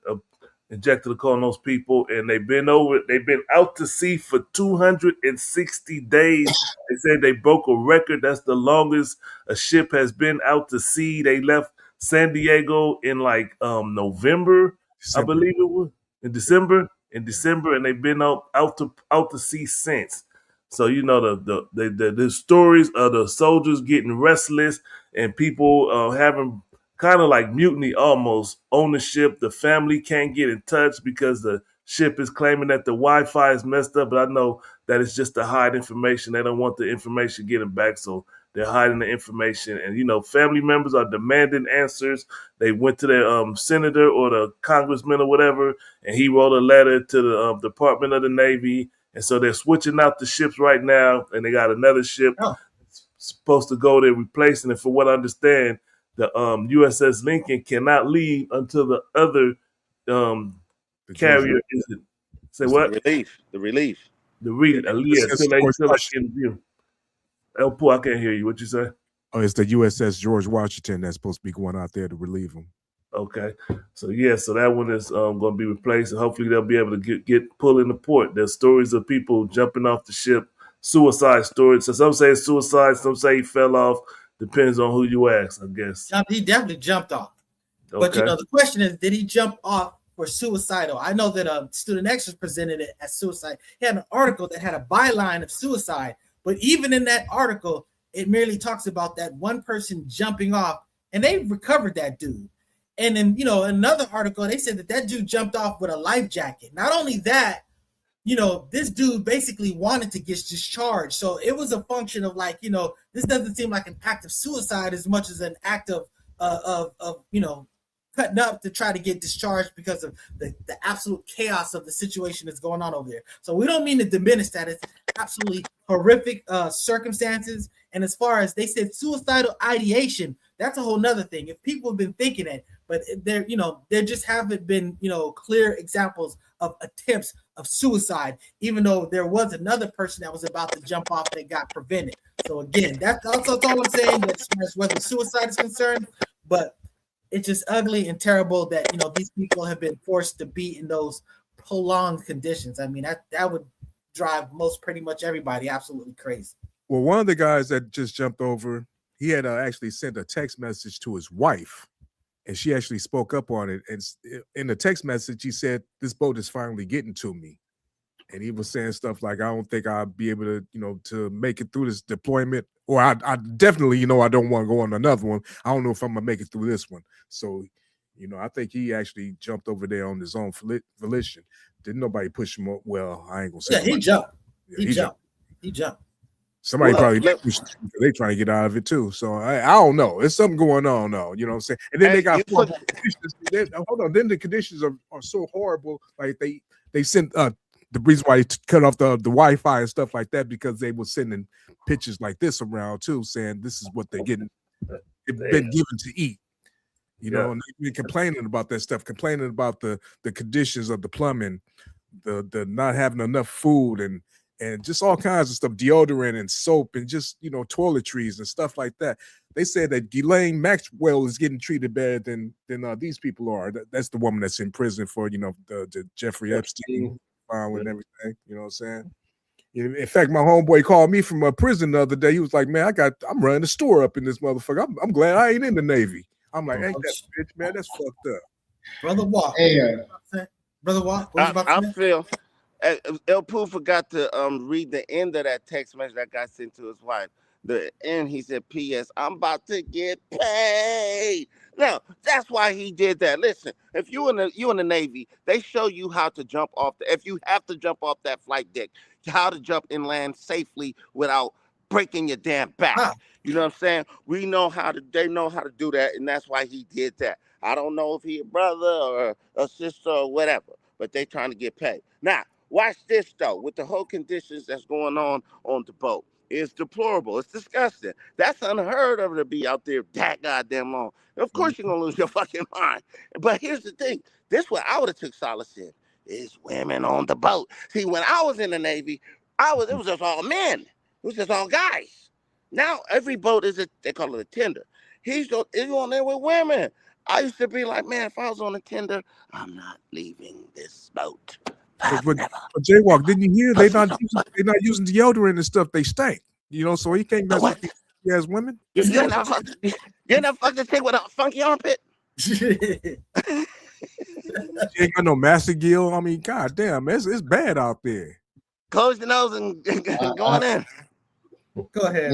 injected upon those people, and they've been out to sea for 260 days. They said they broke a record. That's the longest a ship has been out to sea. They left San Diego in November, I believe it was in December, and they've been out to sea since. So the stories of the soldiers getting restless and people having kind of like mutiny almost on the ship. The family can't get in touch because the ship is claiming that the Wi-Fi is messed up. But I know that it's just to hide information. They don't want the information getting back. So they're hiding the information. And, you know, family members are demanding answers. They went to their senator or the congressman or whatever, and he wrote a letter to the Department of the Navy. And so they're switching out the ships right now, and they got another ship supposed to go there replacing it. For what I understand, the USS Lincoln cannot leave until the other carrier is it. Say what? The relief. The read until they can view. El Pooh, I can't hear you. What you say? Oh, it's the USS George Washington that's supposed to be going out there to relieve them. Okay, so yeah, so that one is going to be replaced, and hopefully they'll be able to get pulled into port. There's stories of people jumping off the ship, suicide stories. So some say it's suicide, some say he fell off. Depends on who you ask, I guess. He definitely jumped off. Okay. But you know, the question is, did he jump off for suicidal? I know that Student X was presented it as suicide. He had an article that had a byline of suicide, but even in that article, it merely talks about that one person jumping off, and they recovered that dude. And then, you know, another article, they said that dude jumped off with a life jacket. Not only that, you know, this dude basically wanted to get discharged. So it was a function of like, you know, this doesn't seem like an act of suicide as much as an act of you know, cutting up to try to get discharged because of the absolute chaos of the situation that's going on over there. So we don't mean to diminish that. It's absolutely horrific circumstances. And as far as they said, suicidal ideation, that's a whole nother thing. If people have been thinking it, but there, you know, there just haven't been, you know, clear examples of attempts of suicide, even though there was another person that was about to jump off that got prevented. So again, that's all I'm saying as far as whether suicide is concerned, but it's just ugly and terrible that, you know, these people have been forced to be in those prolonged conditions. I mean, that would drive pretty much everybody absolutely crazy. Well, one of the guys that just jumped over, he had actually sent a text message to his wife, and she actually spoke up on it. And in the text message, he said, "This boat is finally getting to me." And he was saying stuff like, "I don't think I'll be able to, you know, to make it through this deployment. Or I definitely, you know, I don't want to go on another one. I don't know if I'm going to make it through this one." So, you know, I think he actually jumped over there on his own volition. Didn't nobody push him up? Well, I ain't going to say. Yeah, he jumped. Yeah, he jumped. Somebody probably they trying to get out of it too. So I don't know. There's something going on though. You know what I'm saying? And then they got conditions. Hold on. Then the conditions are so horrible. Like they sent the reason why they cut off the Wi-Fi and stuff like that, because they were sending pictures like this around too, saying this is what they're getting. They've been given to eat. You know, and they've been complaining about that stuff, complaining about the conditions of the plumbing, the not having enough food and just all kinds of stuff, deodorant and soap and just, you know, toiletries and stuff like that. They said that Ghislaine Maxwell is getting treated better than these people are. That's the woman that's in prison for, you know, the Jeffrey Epstein file and everything. You know what I'm saying? In fact, my homeboy called me from a prison the other day. He was like, "Man, I'm running a store up in this motherfucker. I'm glad I ain't in the Navy." I'm like, "Ain't that bitch, man? That's fucked up." Brother Walk. Brother Walk. I feel El Pooh forgot to read the end of that text message that got sent to his wife. The end, he said, "P.S. I'm about to get paid." Now, that's why he did that. Listen, if you in the Navy, they show you how to jump off. If you have to jump off that flight deck, how to jump and land safely without breaking your damn back. Wow. You know what I'm saying? They know how to do that, and that's why he did that. I don't know if he a brother or a sister or whatever, but they trying to get paid. Now, watch this, though, with the whole conditions that's going on the boat. It's deplorable. It's disgusting. That's unheard of to be out there that goddamn long. Of course you're going to lose your fucking mind. But here's the thing. This what I would have took solace in is women on the boat. See, when I was in the Navy, it was just all men. It was just all guys. Now every boat they call it a tender. He's on there with women. I used to be like, man, if I was on a tender, I'm not leaving this boat. But Jaywalk, didn't you hear they're not using deodorant and stuff? They stink, you know. So he can't mess with these as women. You're not fucking thing with a funky armpit. She ain't got no Massey gill. I mean, goddamn, it's bad out there. Close your nose and going in. Go ahead.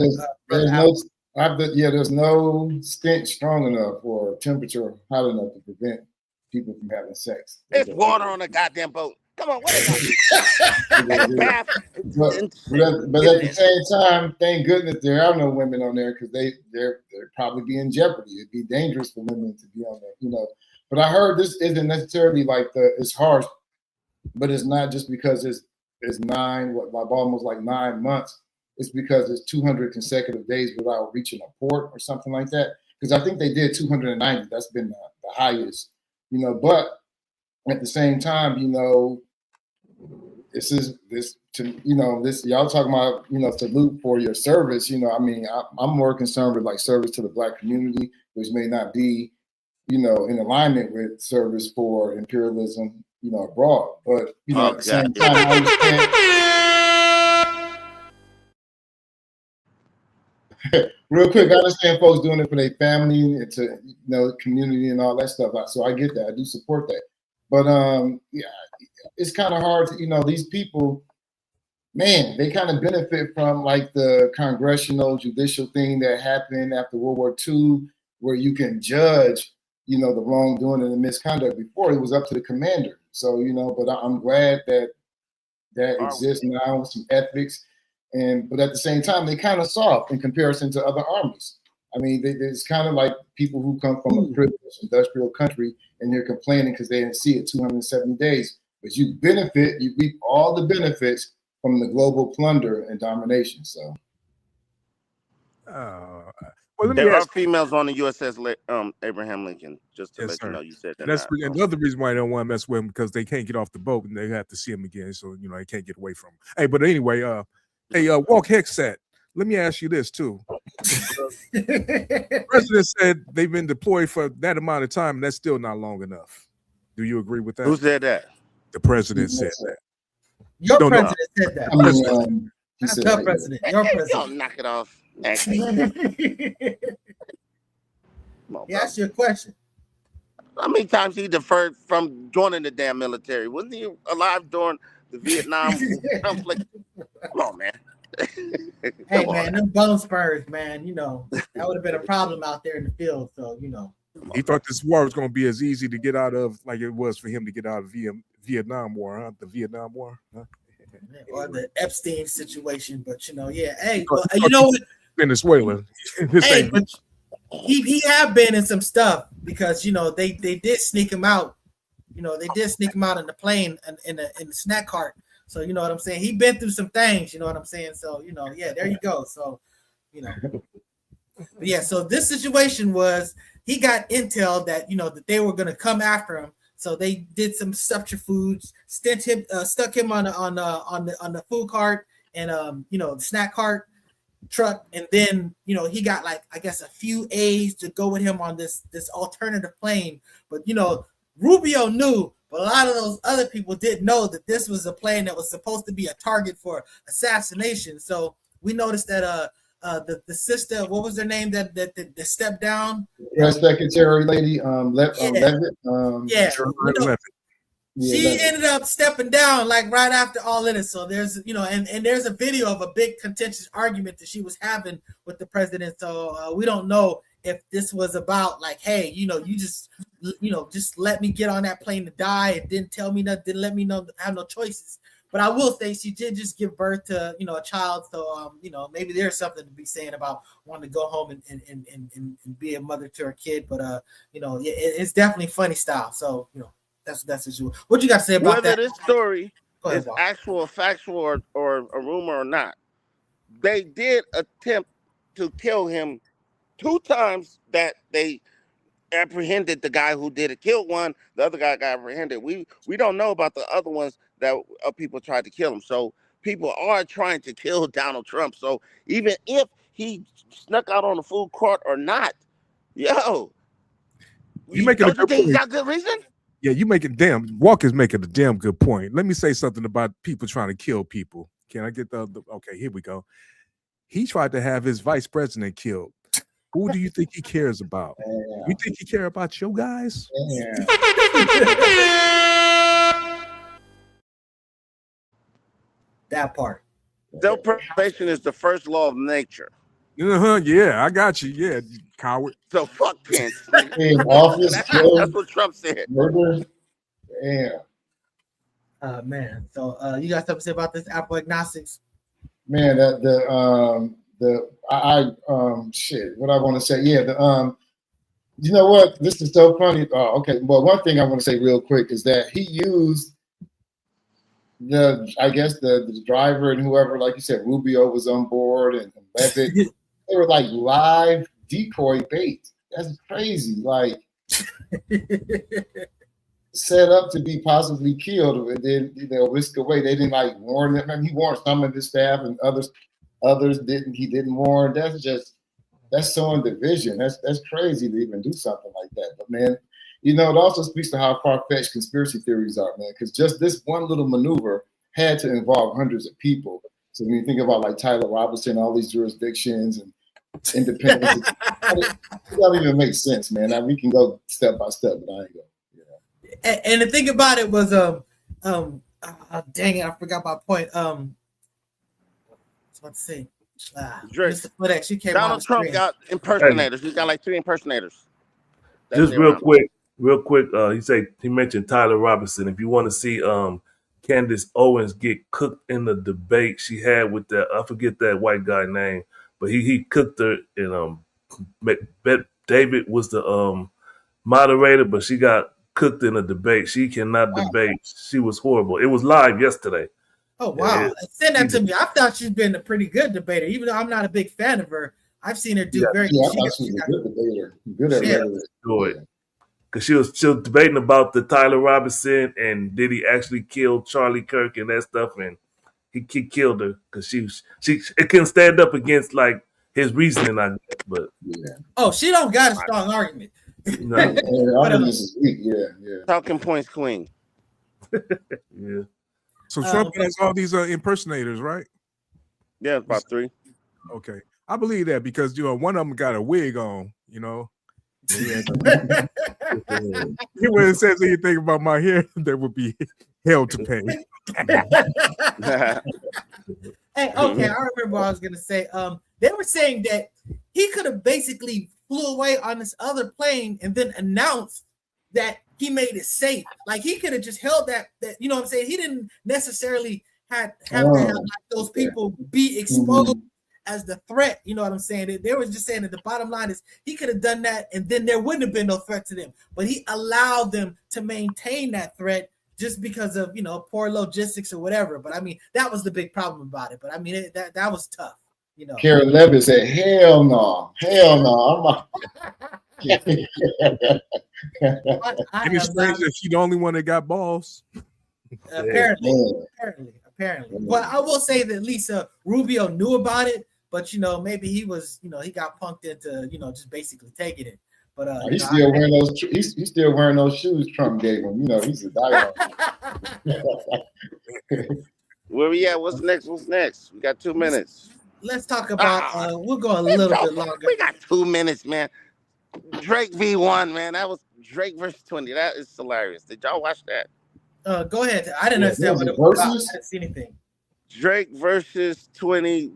There's no stench strong enough or temperature hot enough to prevent people from having sex. There's water on the goddamn boat. Come on, what they got? Bath. But at the same time, thank goodness there are no women on there because they're probably be in jeopardy. It'd be dangerous for women to be on there, you know. But I heard this isn't necessarily like it's harsh, but it's not just because it's almost like 9 months. It's because it's 200 consecutive days without reaching a port or something like that. Because I think they did 290. That's been the highest, you know. But at the same time, you know, y'all talking about, you know, salute for your service. You know, I mean, I'm more concerned with like service to the Black community, which may not be, you know, in alignment with service for imperialism, you know, abroad. But you know, at the same time, I understand. Real quick, I understand folks doing it for their family and to, you know, community and all that stuff. So I get that. I do support that. But yeah, it's kind of hard to, you know, these people, man, they kind of benefit from like the congressional judicial thing that happened after World War II, where you can judge, you know, the wrongdoing and the misconduct. Before it was up to the commander. So, you know, but I'm glad that exists now with some ethics. But at the same time, they kind of soft in comparison to other armies. I mean, it's kind of like people who come from a privileged industrial country and they're complaining because they didn't see it 270 days. But you reap all the benefits from the global plunder and domination. So, well, there are females on the USS Abraham Lincoln. Just to let you know, you said that. That's another reason why I don't want to mess with them, because they can't get off the boat and they have to see them again. So, you know, they can't get away from them. Hey, but anyway, Walk Hexat, let me ask you this too. The president said they've been deployed for that amount of time, and that's still not long enough. Do you agree with that? Who said that? The president said that. Your president said that. I mean, he said your president. Your president. Don't knock it off. He asked you a question. How many times he deferred from joining the damn military? Wasn't he alive during the Vietnam conflict? Come on, man. Hey, man, them bone spurs, man, you know, that would have been a problem out there in the field. So, you know. He thought this war was going to be as easy to get out of like it was for him to get out of Vietnam War, huh? The Vietnam War, huh? Or the Epstein situation. But, you know, yeah. Hey, well, you know what? Venezuela. Hey, but he have been in some stuff because, you know, they did sneak him out. You know, they did sneak him out in the plane and in the snack cart. So, you know what I'm saying? He been through some things, you know what I'm saying? So, you know, yeah, there you go. So, you know. But yeah, so this situation was he got intel that, you know, that they were going to come after him. So they did some subterfuge, stuck him on the food cart and you know, the snack cart truck, and then, you know, he got like, I guess, a few A's to go with him on this alternative plane. But, you know, Rubio knew, but a lot of those other people didn't know that this was a plane that was supposed to be a target for assassination. So we noticed that the sister, what was her name that stepped down? Press secretary lady, Levitt. She ended up stepping down like right after all of this. So there's, you know, and there's a video of a big contentious argument that she was having with the president. So we don't know if this was about like, hey, you know, just let me get on that plane to die. It didn't tell me nothing, didn't let me know, have no choices. But I will say she did just give birth to, you know, a child. So, you know, maybe there's something to be saying about wanting to go home and be a mother to her kid. But, you know, it's definitely funny style. So, you know, that's issue. What you got to say about whether that? This story ahead, is actual, factual, or a rumor or not, they did attempt to kill him 2 times that they apprehended the guy who did it. Killed one, the other guy got apprehended. We don't know about the other ones that people tried to kill him. So people are trying to kill Donald Trump. So even if he snuck out on the food court or not, you making a good point. He's got good reason? Yeah, Walker's making a damn good point. Let me say something about people trying to kill people. Can I get okay, here we go. He tried to have his vice president killed. Who do you think he cares about? Yeah. You think he cares about your guys? Yeah. That part. Self-preservation is the first law of nature. Yeah, I got you. Yeah, coward. So fuck Pence. In office, that's what Trump said. Murder. Yeah. Man. So you got something to say about this Apple agnostics? Man, shit. What I want to say? Yeah, you know what? This is so funny. Okay. Well, one thing I want to say real quick is that he used the driver and whoever, like you said, Rubio was on board and Levitt. They were like live decoy bait. That's crazy. Like set up to be possibly killed and then whisk away. They didn't like warn them. I mean, he warned some of his staff and others didn't. He didn't warn. That's sowing division. That's crazy to even do something like that. But man, it also speaks to how far-fetched conspiracy theories are, man. Because just this one little maneuver had to involve hundreds of people. So when you think about like Tyler Robinson, all these jurisdictions and independence, it doesn't even make sense, man. We can go step by step, but I ain't going. And the thing about it was, dang it, I forgot my point. What's about to say? Mr. Footex, she came Donald Trump got impersonators. He's got like 3 impersonators. Just real quick. He mentioned Tyler Robinson. If you want to see Candace Owens get cooked in the debate she had with that, I forget that white guy name, but he cooked her. And David was the moderator, but she got cooked in a debate. She cannot debate. She was horrible. It was live yesterday. Oh wow! Send that to me. I thought she's been a pretty good debater, even though I'm not a big fan of her. I've seen her do very. Yeah, I thought she was a good debater. Good at it. Because she was debating about the Tyler Robinson and did he actually kill Charlie Kirk and that stuff, and he killed her because she couldn't stand up against like his reasoning, I guess. But she don't got a strong argument. No. Argument is weak. Yeah. Talking points, queen. Yeah. So Trump has all these impersonators, right? Yeah, about 3. Okay, I believe that because one of them got a wig on. He when it says anything about my hair, there would be hell to pay. Hey, okay, I remember what I was gonna say. They were saying that he could have basically flew away on this other plane and then announced that he made it safe. Like he could have just held that you know what I'm saying? He didn't necessarily have to have like those people be exposed as the threat. You know what I'm saying? They were just saying that the bottom line is he could have done that and then there wouldn't have been no threat to them. But he allowed them to maintain that threat just because of poor logistics or whatever. But I mean, that was the big problem about it. But I mean, that was tough. Karen Levin said, "Hell no, It's strange that she's the only one that got balls. Apparently. But I will say that Lisa Rubio knew about it, but maybe he was, he got punked into, just basically taking it. But he's still wearing those. He's still wearing those shoes Trump gave him. He's a diehard. Where we at? What's next? We got 2 minutes. Let's talk about. We'll go a little bit longer. We got 2 minutes, man. Drake v1, man. That was Drake versus 20. That is hilarious. Did y'all watch that? Go ahead. I didn't understand what it was about. I didn't see anything. Drake versus 20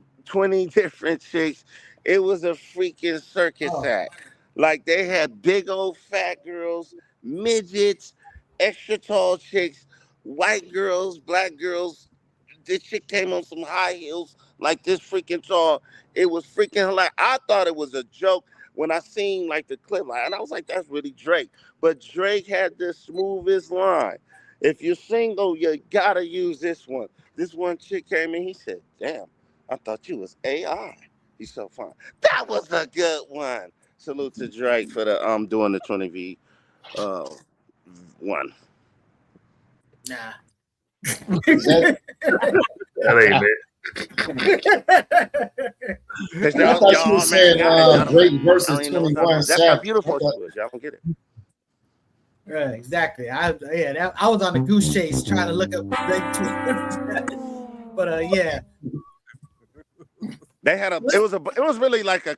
different chicks. It was a freaking circus act. Like they had big old fat girls, midgets, extra tall chicks, white girls, black girls. This chick came on some high heels like this freaking tall. It was freaking hilarious. I thought it was a joke when I seen like the clip, and I was like, that's really Drake. But Drake had the smoothest line. If you're single, you gotta use this one. This one chick came in, he said, damn, I thought you was AI. He's so fine. That was a good one. Salute to Drake for the doing the 20v one. Nah. That ain't it. I thought you were saying Drake versus 21 That's how beautiful it was. Y'all don't get it. Right, exactly. I was on a goose chase trying to look up Drake. But yeah. They had it was really like a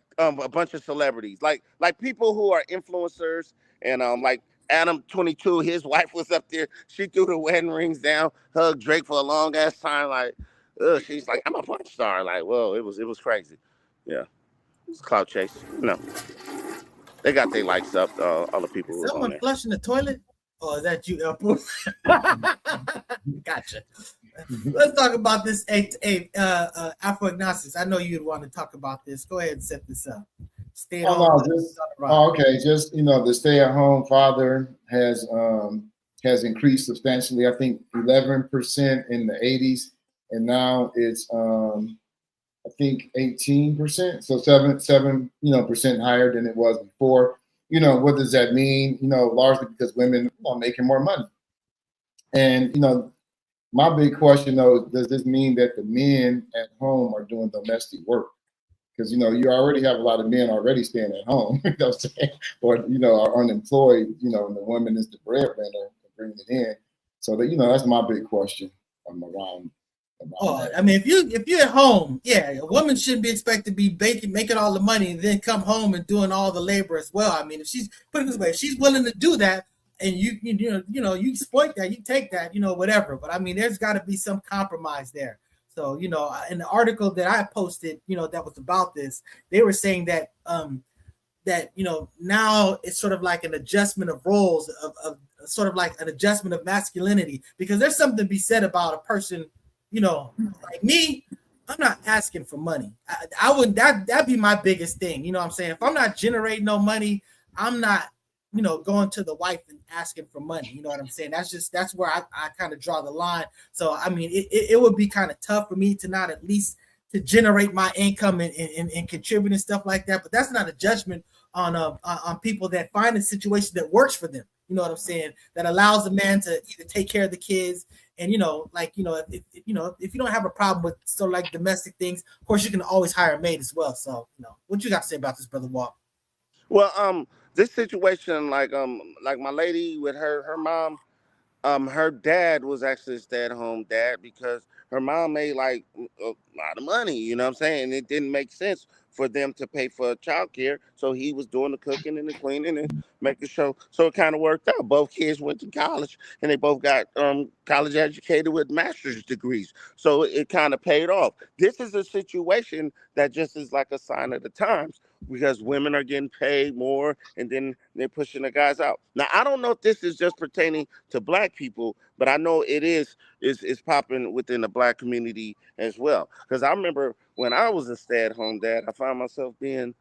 bunch of celebrities, like people who are influencers, and like Adam 22, his wife was up there. She threw the wedding rings down, hugged Drake for a long ass time. Like, she's like, I'm a porn star. Like, whoa, it was crazy. Yeah, it's clout chase. No, they got their likes up. All the people who someone was on flushing the toilet. Oh, is that you, Elpo? Gotcha. Let's talk about this Afro-agnostics. I know you'd want to talk about this. Go ahead and set this up. Stay at home. Okay. Just, the stay-at-home father has increased substantially. I think 11% in the 80s, and now it's I think 18%. So seven percent higher than it was before. What does that mean? Largely because women are making more money. And my big question though, does this mean that the men at home are doing domestic work? Because you already have a lot of men already staying at home, you know what I'm saying? Or are unemployed, and the woman is the breadwinner bringing it in. So that that's my big question around that. I mean, if you're at home, yeah, a woman shouldn't be expected to be making all the money and then come home and doing all the labor as well. I mean, if she's put it this way, if she's willing to do that, and you exploit that, you take that, whatever. But I mean, there's got to be some compromise there. So, in the article that I posted, that was about this, they were saying that now it's sort of like an adjustment of roles of sort of like an adjustment of masculinity, because there's something to be said about a person, like me. I'm not asking for money. I wouldn't, that'd be my biggest thing. You know what I'm saying? If I'm not generating no money, I'm not, going to the wife and asking for money. You know what I'm saying? That's where I kind of draw the line. So, I mean, it would be kind of tough for me to not at least to generate my income and contribute and stuff like that. But that's not a judgment on people that find a situation that works for them. You know what I'm saying? That allows a man to either take care of the kids and, if you don't have a problem with sort of like domestic things, of course, you can always hire a maid as well. So, what you got to say about this, Brother Walt? Well, this situation, like my lady with her mom, her dad was actually a stay-at-home dad because her mom made like a lot of money, you know what I'm saying? And it didn't make sense for them to pay for childcare, so he was doing the cooking and the cleaning and making sure. So it kind of worked out. Both kids went to college, and they both got college educated with master's degrees. So it kind of paid off. This is a situation that just is like a sign of the times, because women are getting paid more and then they're pushing the guys out. Now, I don't know if this is just pertaining to Black people, but I know it is popping within the Black community as well. Because I remember when I was a stay-at-home dad, I found myself being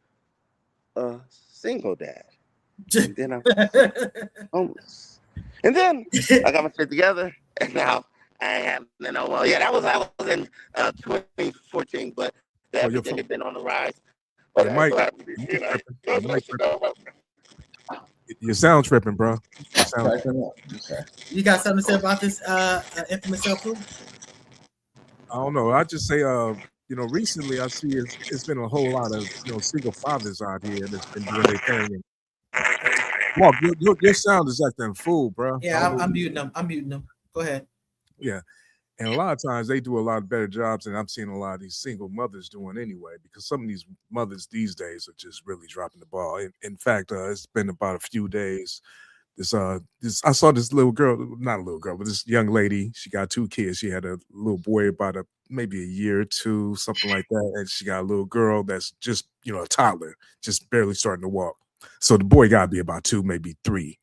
a single dad. And then I was homeless. And then I got my shit together, and now I have well, yeah, I was in 2014, but everything has been on the rise. Your sound tripping, bro. You got something to say about this infamous Elpo? I don't know. I just say, recently I see it's been a whole lot of single fathers out here that's been doing their thing. Mark, your sound is acting fool, bro. Yeah, I'm muting them. Go ahead. Yeah. And a lot of times they do a lot better jobs than I'm seeing a lot of these single mothers doing anyway, because some of these mothers these days are just really dropping the ball. In fact, it's been about a few days. I saw this little girl, not a little girl, but this young lady. She got 2 kids. She had a little boy about maybe a year or 2, something like that, and she got a little girl that's just a toddler, just barely starting to walk. So the boy got to be about 2, maybe 3,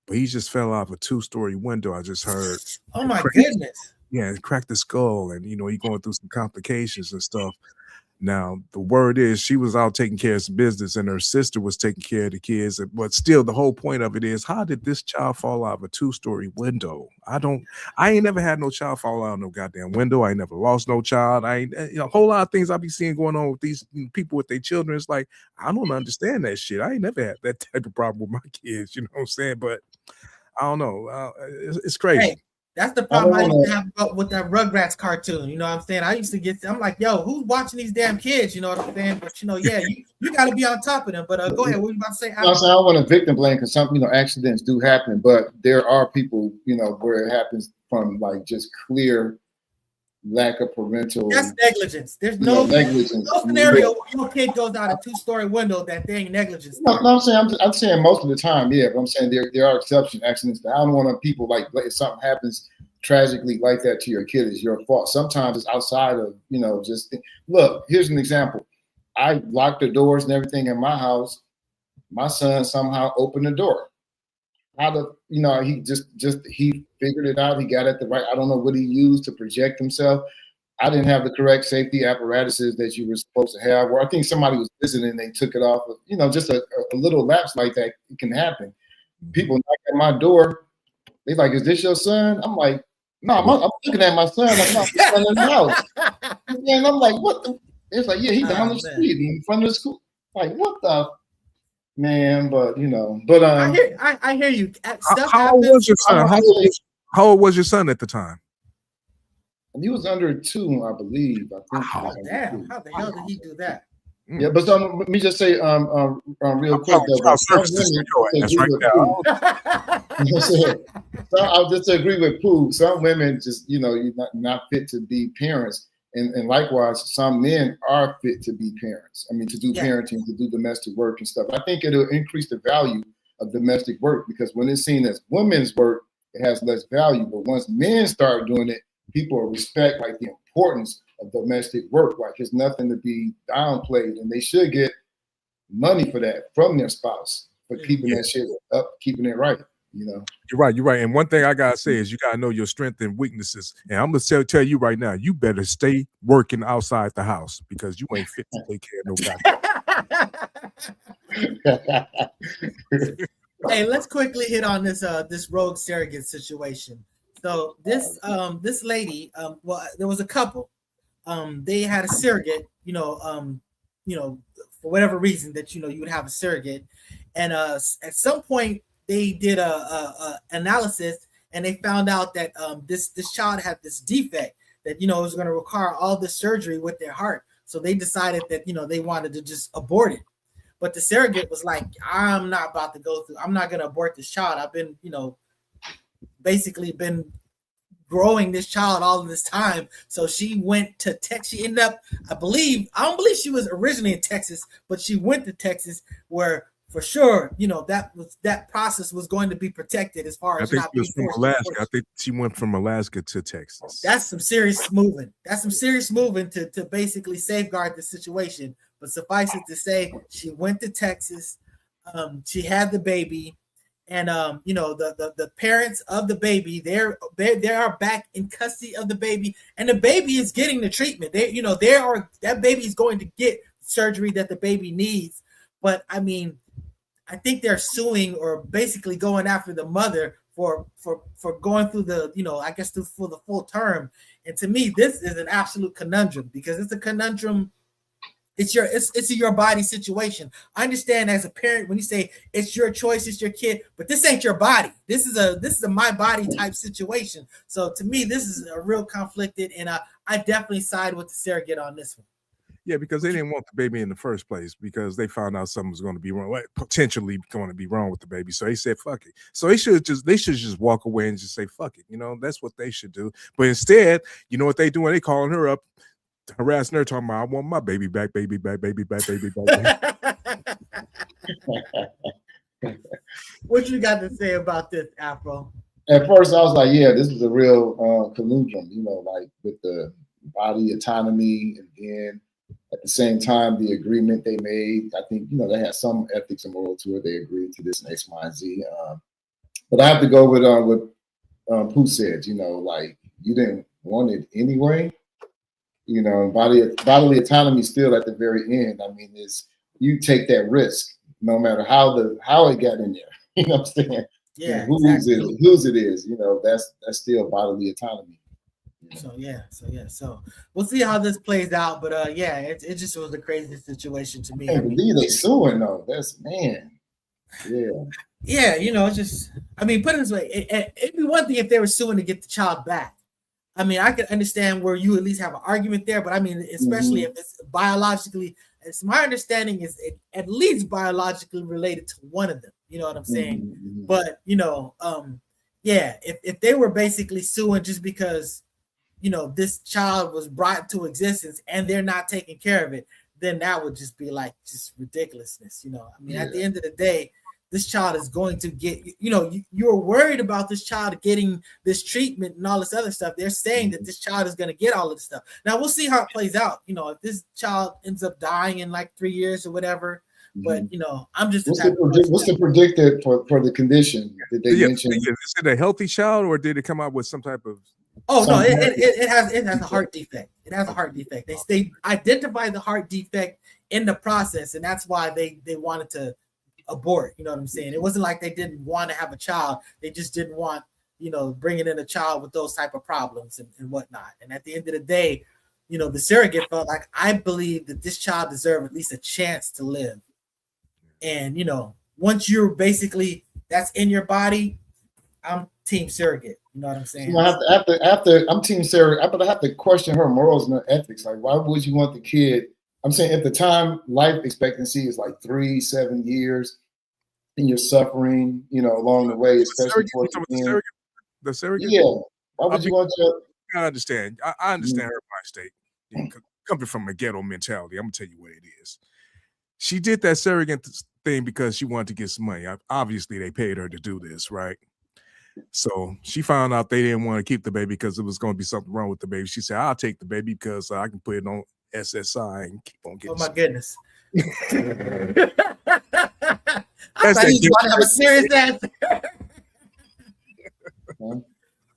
but he just fell off a 2-story window. I just heard. Oh my goodness. Yeah, it cracked the skull, and he going through some complications and stuff. Now, the word is she was out taking care of some business, and her sister was taking care of the kids. But still, the whole point of it is, how did this child fall out of a 2-story window? I ain't never had no child fall out of no goddamn window. I ain't never lost no child. I ain't, a whole lot of things I be seeing going on with these people with their children. It's like, I don't understand that shit. I ain't never had that type of problem with my kids. You know what I'm saying? But I don't know. It's crazy. Hey. That's the problem I used to have with that Rugrats cartoon. You know what I'm saying? I used to I'm like, yo, who's watching these damn kids? You know what I'm saying? But yeah, you got to be on top of them. But go ahead. What were you about to say? I don't want to victim blame, because some accidents do happen, but there are people where it happens from like just clear lack of parental. That's negligence. There's no negligence. No scenario where your kid goes out a 2-story window that they ain't negligence. No, I'm saying most of the time, yeah. But I'm saying there are exception accidents. I don't want people like if something happens tragically like that to your kid, is your fault. Sometimes it's outside of just look. Here's an example. I locked the doors and everything in my house. My son somehow opened the door. how to, he he figured it out. He got it the right. I don't know what he used to project himself. I didn't have the correct safety apparatuses that you were supposed to have, or I think somebody was visiting and they took it off. Just a little lapse like that can happen. People knock at my door. They're like, "Is this your son?" I'm like, "No, I'm looking at my son. Like, no, he's in the house." And I'm like, "What the?" It's like, "Yeah, he's down the street in front of the school." Like, what the man? But I hear you. How old was your son? How old was your son at the time? He was under 2, I believe. I think. Oh, damn! How the hell did he do that? Yeah, but let me just say, real quick, So I'll just agree with Pooh. Some women just, you're not fit to be parents, and likewise, some men are fit to be parents. I mean, to do parenting, to do domestic work and stuff. I think it'll increase the value of domestic work because when it's seen as women's work, it has less value. But once men start doing it, people respect like the importance of domestic work. Like it's nothing to be downplayed, and they should get money for that from their spouse for keeping that shit up, keeping it right. You're right. And one thing I gotta say is you gotta know your strengths and weaknesses. And I'm gonna tell you right now, you better stay working outside the house because you ain't fit to take care of no goddamn. Hey, let's quickly hit on this rogue surrogate situation. So this lady, there was a couple. They had a surrogate, for whatever reason that you would have a surrogate, and at some point they did a analysis and they found out that this child had this defect that was going to require all this surgery with their heart. So they decided that they wanted to just abort it. But the surrogate was like, I'm not about to go through. I'm not going to abort this child. I've been basically been growing this child all of this time. So she went to Texas. She ended up, I don't believe she was originally in Texas, but she went to Texas where for sure, that process was going to be protected as far as I think she was from Alaska. I think she went from Alaska to Texas. That's some serious moving. To basically safeguard the situation. But suffice it to say, she went to Texas. She had the baby. And the parents of the baby, they are back in custody of the baby, and the baby is getting the treatment. That baby is going to get surgery that the baby needs. But I mean, I think they're suing or basically going after the mother for going through for the full term. And to me, this is an absolute conundrum because it's a conundrum. It's a your body situation. I understand as a parent when you say it's your choice, it's your kid, but this ain't your body. This is a my body type situation. So to me, this is a real conflicted, and I definitely side with the surrogate on this one. Yeah, because they didn't want the baby in the first place because they found out something was going to be wrong, potentially going to be wrong with the baby. So they said, "Fuck it." So they should just walk away and just say, "Fuck it." That's what they should do. But instead, you know what they do when they calling her up, harassing her, talking about, "I want my baby back, baby back, baby back, baby back." What you got to say about this, Afro? At first, I was like, "Yeah, this is a real conundrum." Like with the body autonomy, and then at the same time, the agreement they made. I think they had some ethics and moral to it. They agreed to this and X, Y, and Z. But I have to go with what Pooh said. Like you didn't want it anyway. Bodily autonomy still at the very end. I mean, you take that risk no matter how it got in there. You know what I'm saying? Yeah. Whose it is, that's still bodily autonomy. So we'll see how this plays out. But it just was a crazy situation to me. I can't believe they suing though. That's man. Yeah. Yeah, it's just put it this way, it'd be one thing if they were suing to get the child back. I mean, I could understand where you at least have an argument there, but I mean, especially if it's biologically, it's my understanding is it at least biologically related to one of them. You know what I'm saying? Mm-hmm. But if they were basically suing just because this child was brought into existence and they're not taking care of it, then that would just be like just ridiculousness. At the end of the day, this child is going to get, you're worried about this child getting this treatment and all this other stuff. They're saying that this child is going to get all of this stuff. Now we'll see how it plays out. If this child ends up dying in like 3 years or whatever, But I'm just what's the predicted for the condition that they mentioned? Is it a healthy child, or did it come out with some type of? Oh no, it has a heart defect. It has a heart defect. They identified the heart defect in the process, and that's why they wanted to abort. You know what I'm saying? It wasn't like they didn't want to have a child. They just didn't want bringing in a child with those type of problems and whatnot. And at the end of the day, the surrogate felt like, I believe that this child deserved at least a chance to live. And once you're basically that's in your body, I'm team surrogate. You know what I'm saying? After I'm team surrogate, but I have to question her morals and her ethics. Like, why would you want the kid? I'm saying at the time, life expectancy is like 3-7 years, and you're suffering, along the way, especially for the surrogate. Yeah. Why would you want your? I understand. I understand her mind state. Coming from a ghetto mentality, I'm gonna tell you what it is. She did that surrogate thing because she wanted to get some money. Obviously, they paid her to do this, right? So she found out they didn't want to keep the baby because it was going to be something wrong with the baby. She said, "I'll take the baby because I can put it on SSI and keep on getting." Oh my goodness! I thought you want to have a serious answer.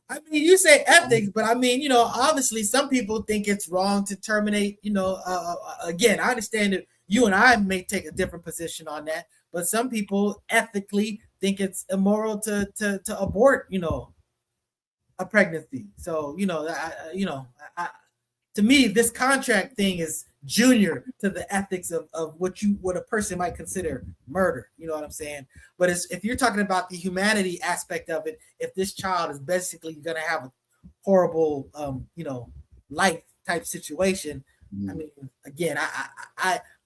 I mean, you say ethics, but I mean, obviously some people think it's wrong to terminate. Again, I understand that you and I may take a different position on that, but some people ethically think it's immoral to abort, a pregnancy. So, to me, this contract thing is junior to the ethics of what a person might consider murder. You know what I'm saying? But if you're talking about the humanity aspect of it, if this child is basically going to have a horrible, life type situation, I mean, again,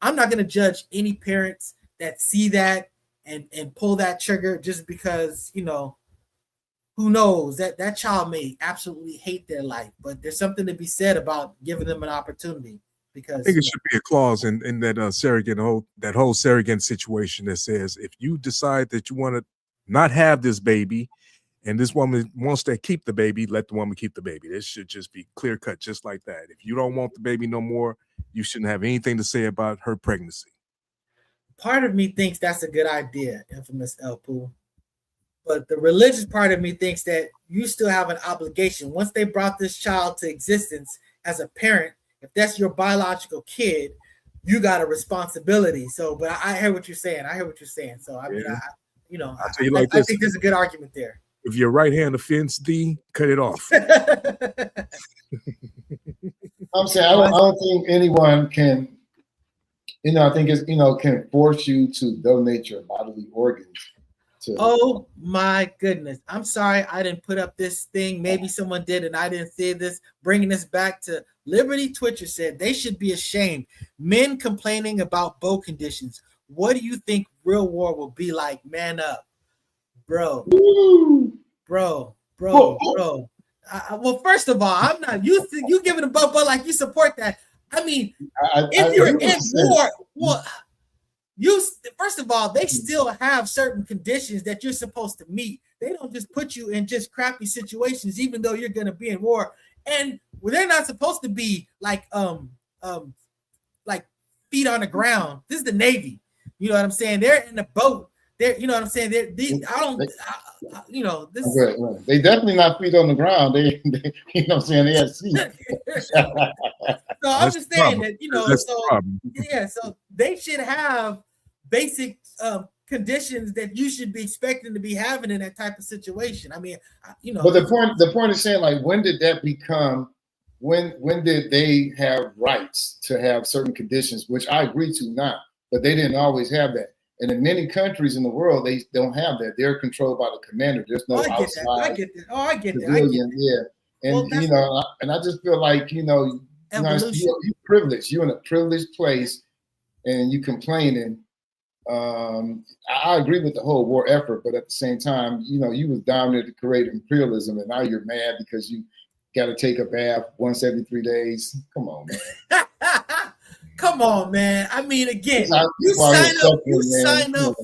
I'm not going to judge any parents that see that and pull that trigger just because, who knows, that child may absolutely hate their life, but there's something to be said about giving them an opportunity. Because I think it should be a clause in that surrogate whole surrogate situation that says if you decide that you want to not have this baby and this woman wants to keep the baby, let the woman keep the baby. This should just be clear cut, just like that. If you don't want the baby no more, you shouldn't have anything to say about her pregnancy. Part of me thinks that's a good idea, infamous El Poo. But the religious part of me thinks that you still have an obligation. Once they brought this child to existence as a parent, if that's your biological kid, you got a responsibility. So, but I hear what you're saying. So, I mean, I think there's a good argument there. If your right hand offends thee, cut it off. I'm saying I don't think anyone can. I think it's can force you to donate your bodily organs. Oh my goodness! I'm sorry I didn't put up this thing. Maybe someone did, and I didn't see this. Bringing this back to Liberty Twitcher said they should be ashamed. Men complaining about bow conditions. What do you think real war will be like? Man up, bro. Well, first of all, I'm not used to you giving a bow like you support that. I mean, if you're in war, well. First of all, they still have certain conditions that you're supposed to meet. They don't just put you in just crappy situations, even though you're going to be in war. And they're not supposed to be like feet on the ground. This is the Navy. You know what I'm saying? They're in the boat. They're, you know what I'm saying? This. Right. They definitely not feet on the ground. They you know what I'm saying? They have seats. So I'm just saying that, so they should have basic conditions that you should be expecting to be having in that type of situation. I mean, But the point is saying, like, when did that become? When did they have rights to have certain conditions, which I agree to not, but they didn't always have that. And in many countries in the world, they don't have that. They're controlled by the commander. There's no outside. I get that. Yeah, and and I just feel like you're privileged. You're in a privileged place, and you complaining. I agree with the whole war effort, but at the same time, you was down there to create imperialism, and now you're mad because you got to take a bath once every 3 days. Come on, man. Come on, man. I mean, again, you sign up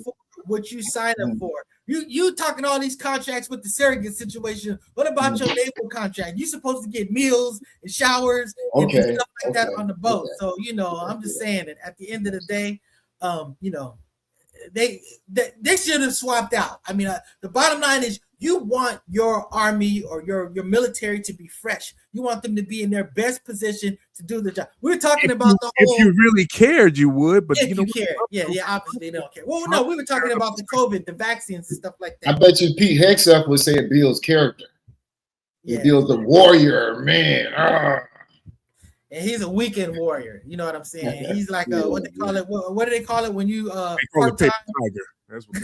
for what you sign up for. You talking all these contracts with the surrogate situation. What about your naval contract? You supposed to get meals and showers and stuff like that on the boat. So, I'm just saying that at the end of the day, you know, they should have swapped out. I mean, the bottom line is you want your army or your military to be fresh. You want them to be in their best position to do the job. We're talking about the whole. If you really cared, you would. But if you care, yeah, obviously they don't care. Well, no, we were talking about the COVID, the vaccines and stuff like that. I bet you Pete Hegseth would say it builds character. It builds a warrior, man. And he's a weekend warrior. You know what I'm saying? He's like what they call it. What do they call it when you part-time? Tiger. That's what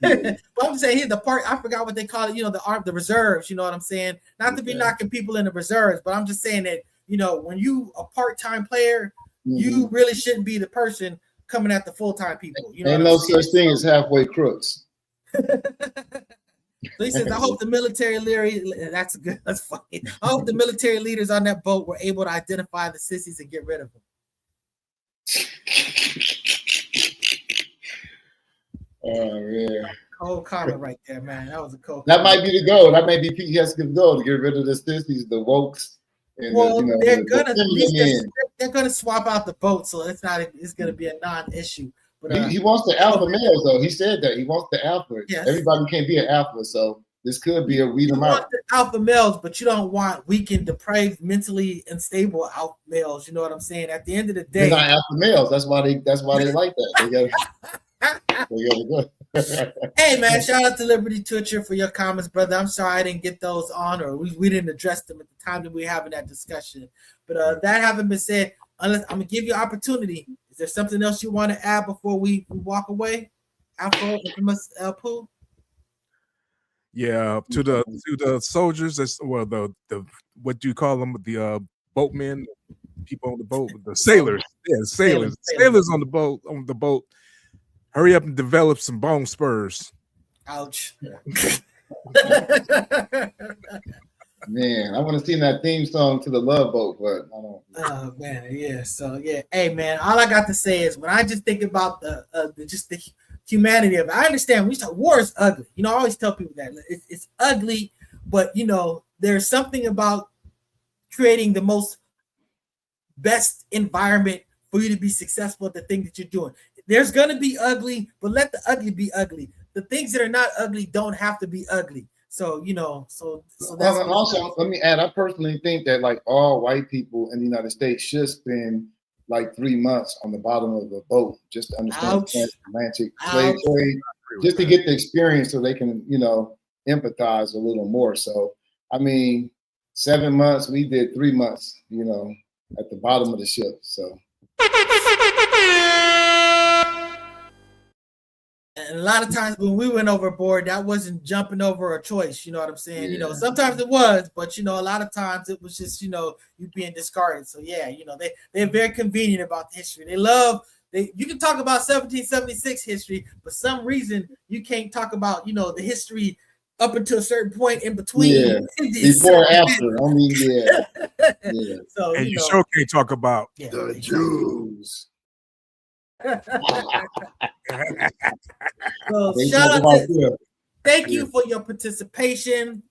but I'm saying he's the part. I forgot what they call it. You know, the reserves. You know what I'm saying? Not to be knocking people in the reserves, but I'm just saying that when you a part-time player, you really shouldn't be the person coming at the full-time people. You know, ain't no such thing as halfway crooks. So he says, I hope the military leaders, that's good. That's funny. I hope the military leaders on that boat were able to identify the sissies and get rid of them. Oh, man. Cold comment right there, man. That was a cold That comment. might be the goal. That may be Pete Hegseth's goal to get rid of the sissies, the wokes. And they're gonna swap out the boat, so it's gonna be a non-issue. But he wants the alpha males, though. He said that he wants the alpha. Yes. Everybody can't be an alpha, so this could be a weed them out. The alpha males, but you don't want weakened, depraved, mentally unstable alpha males. You know what I'm saying? At the end of the day, they're not alpha males. That's why they like that. They gotta go. Hey man, shout out to Liberty Twitcher for your comments, brother. I'm sorry I didn't get those on, or we didn't address them at the time that we were having that discussion. But that having been said, unless I'm gonna give you opportunity. Is there something else you want to add before we walk away? Afro, Pooh? Yeah, to the soldiers, that's the what do you call them? The boatmen, people on the boat, the sailors. Yeah, sailors on the boat. Hurry up and develop some bone spurs. Ouch. Man, I want to sing that theme song to the Love Boat, but I don't. Oh man, yeah. So yeah, hey man, all I got to say is when I just think about the humanity of it, I understand. War is ugly. You know, I always tell people that it's ugly, but there's something about creating the most best environment for you to be successful at the thing that you're doing. There's gonna be ugly, but let the ugly be ugly. The things that are not ugly don't have to be ugly. So so that's also let me add. I personally think that like all white people in the United States should spend like 3 months on the bottom of a boat just to understand the Atlantic slave trade, just to get the experience, so they can empathize a little more. So I mean, 7 months. We did 3 months. At the bottom of the ship. So. And a lot of times when we went overboard, that wasn't jumping over a choice. You know what I'm saying? Yeah. Sometimes it was, but a lot of times it was just, you being discarded. So yeah, they're very convenient about the history. You can talk about 1776 history, but some reason you can't talk about, the history up until a certain point in between. Yeah. Before or after. I mean, yeah. So and you sure can't talk about the Jews. So shout out thank you for your participation.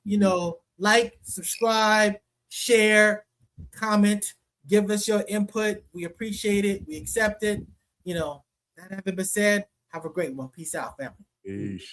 Like, subscribe, share, comment, give us your input. We appreciate it. We accept it. That having been said, have a great one. Peace out, family. Peace.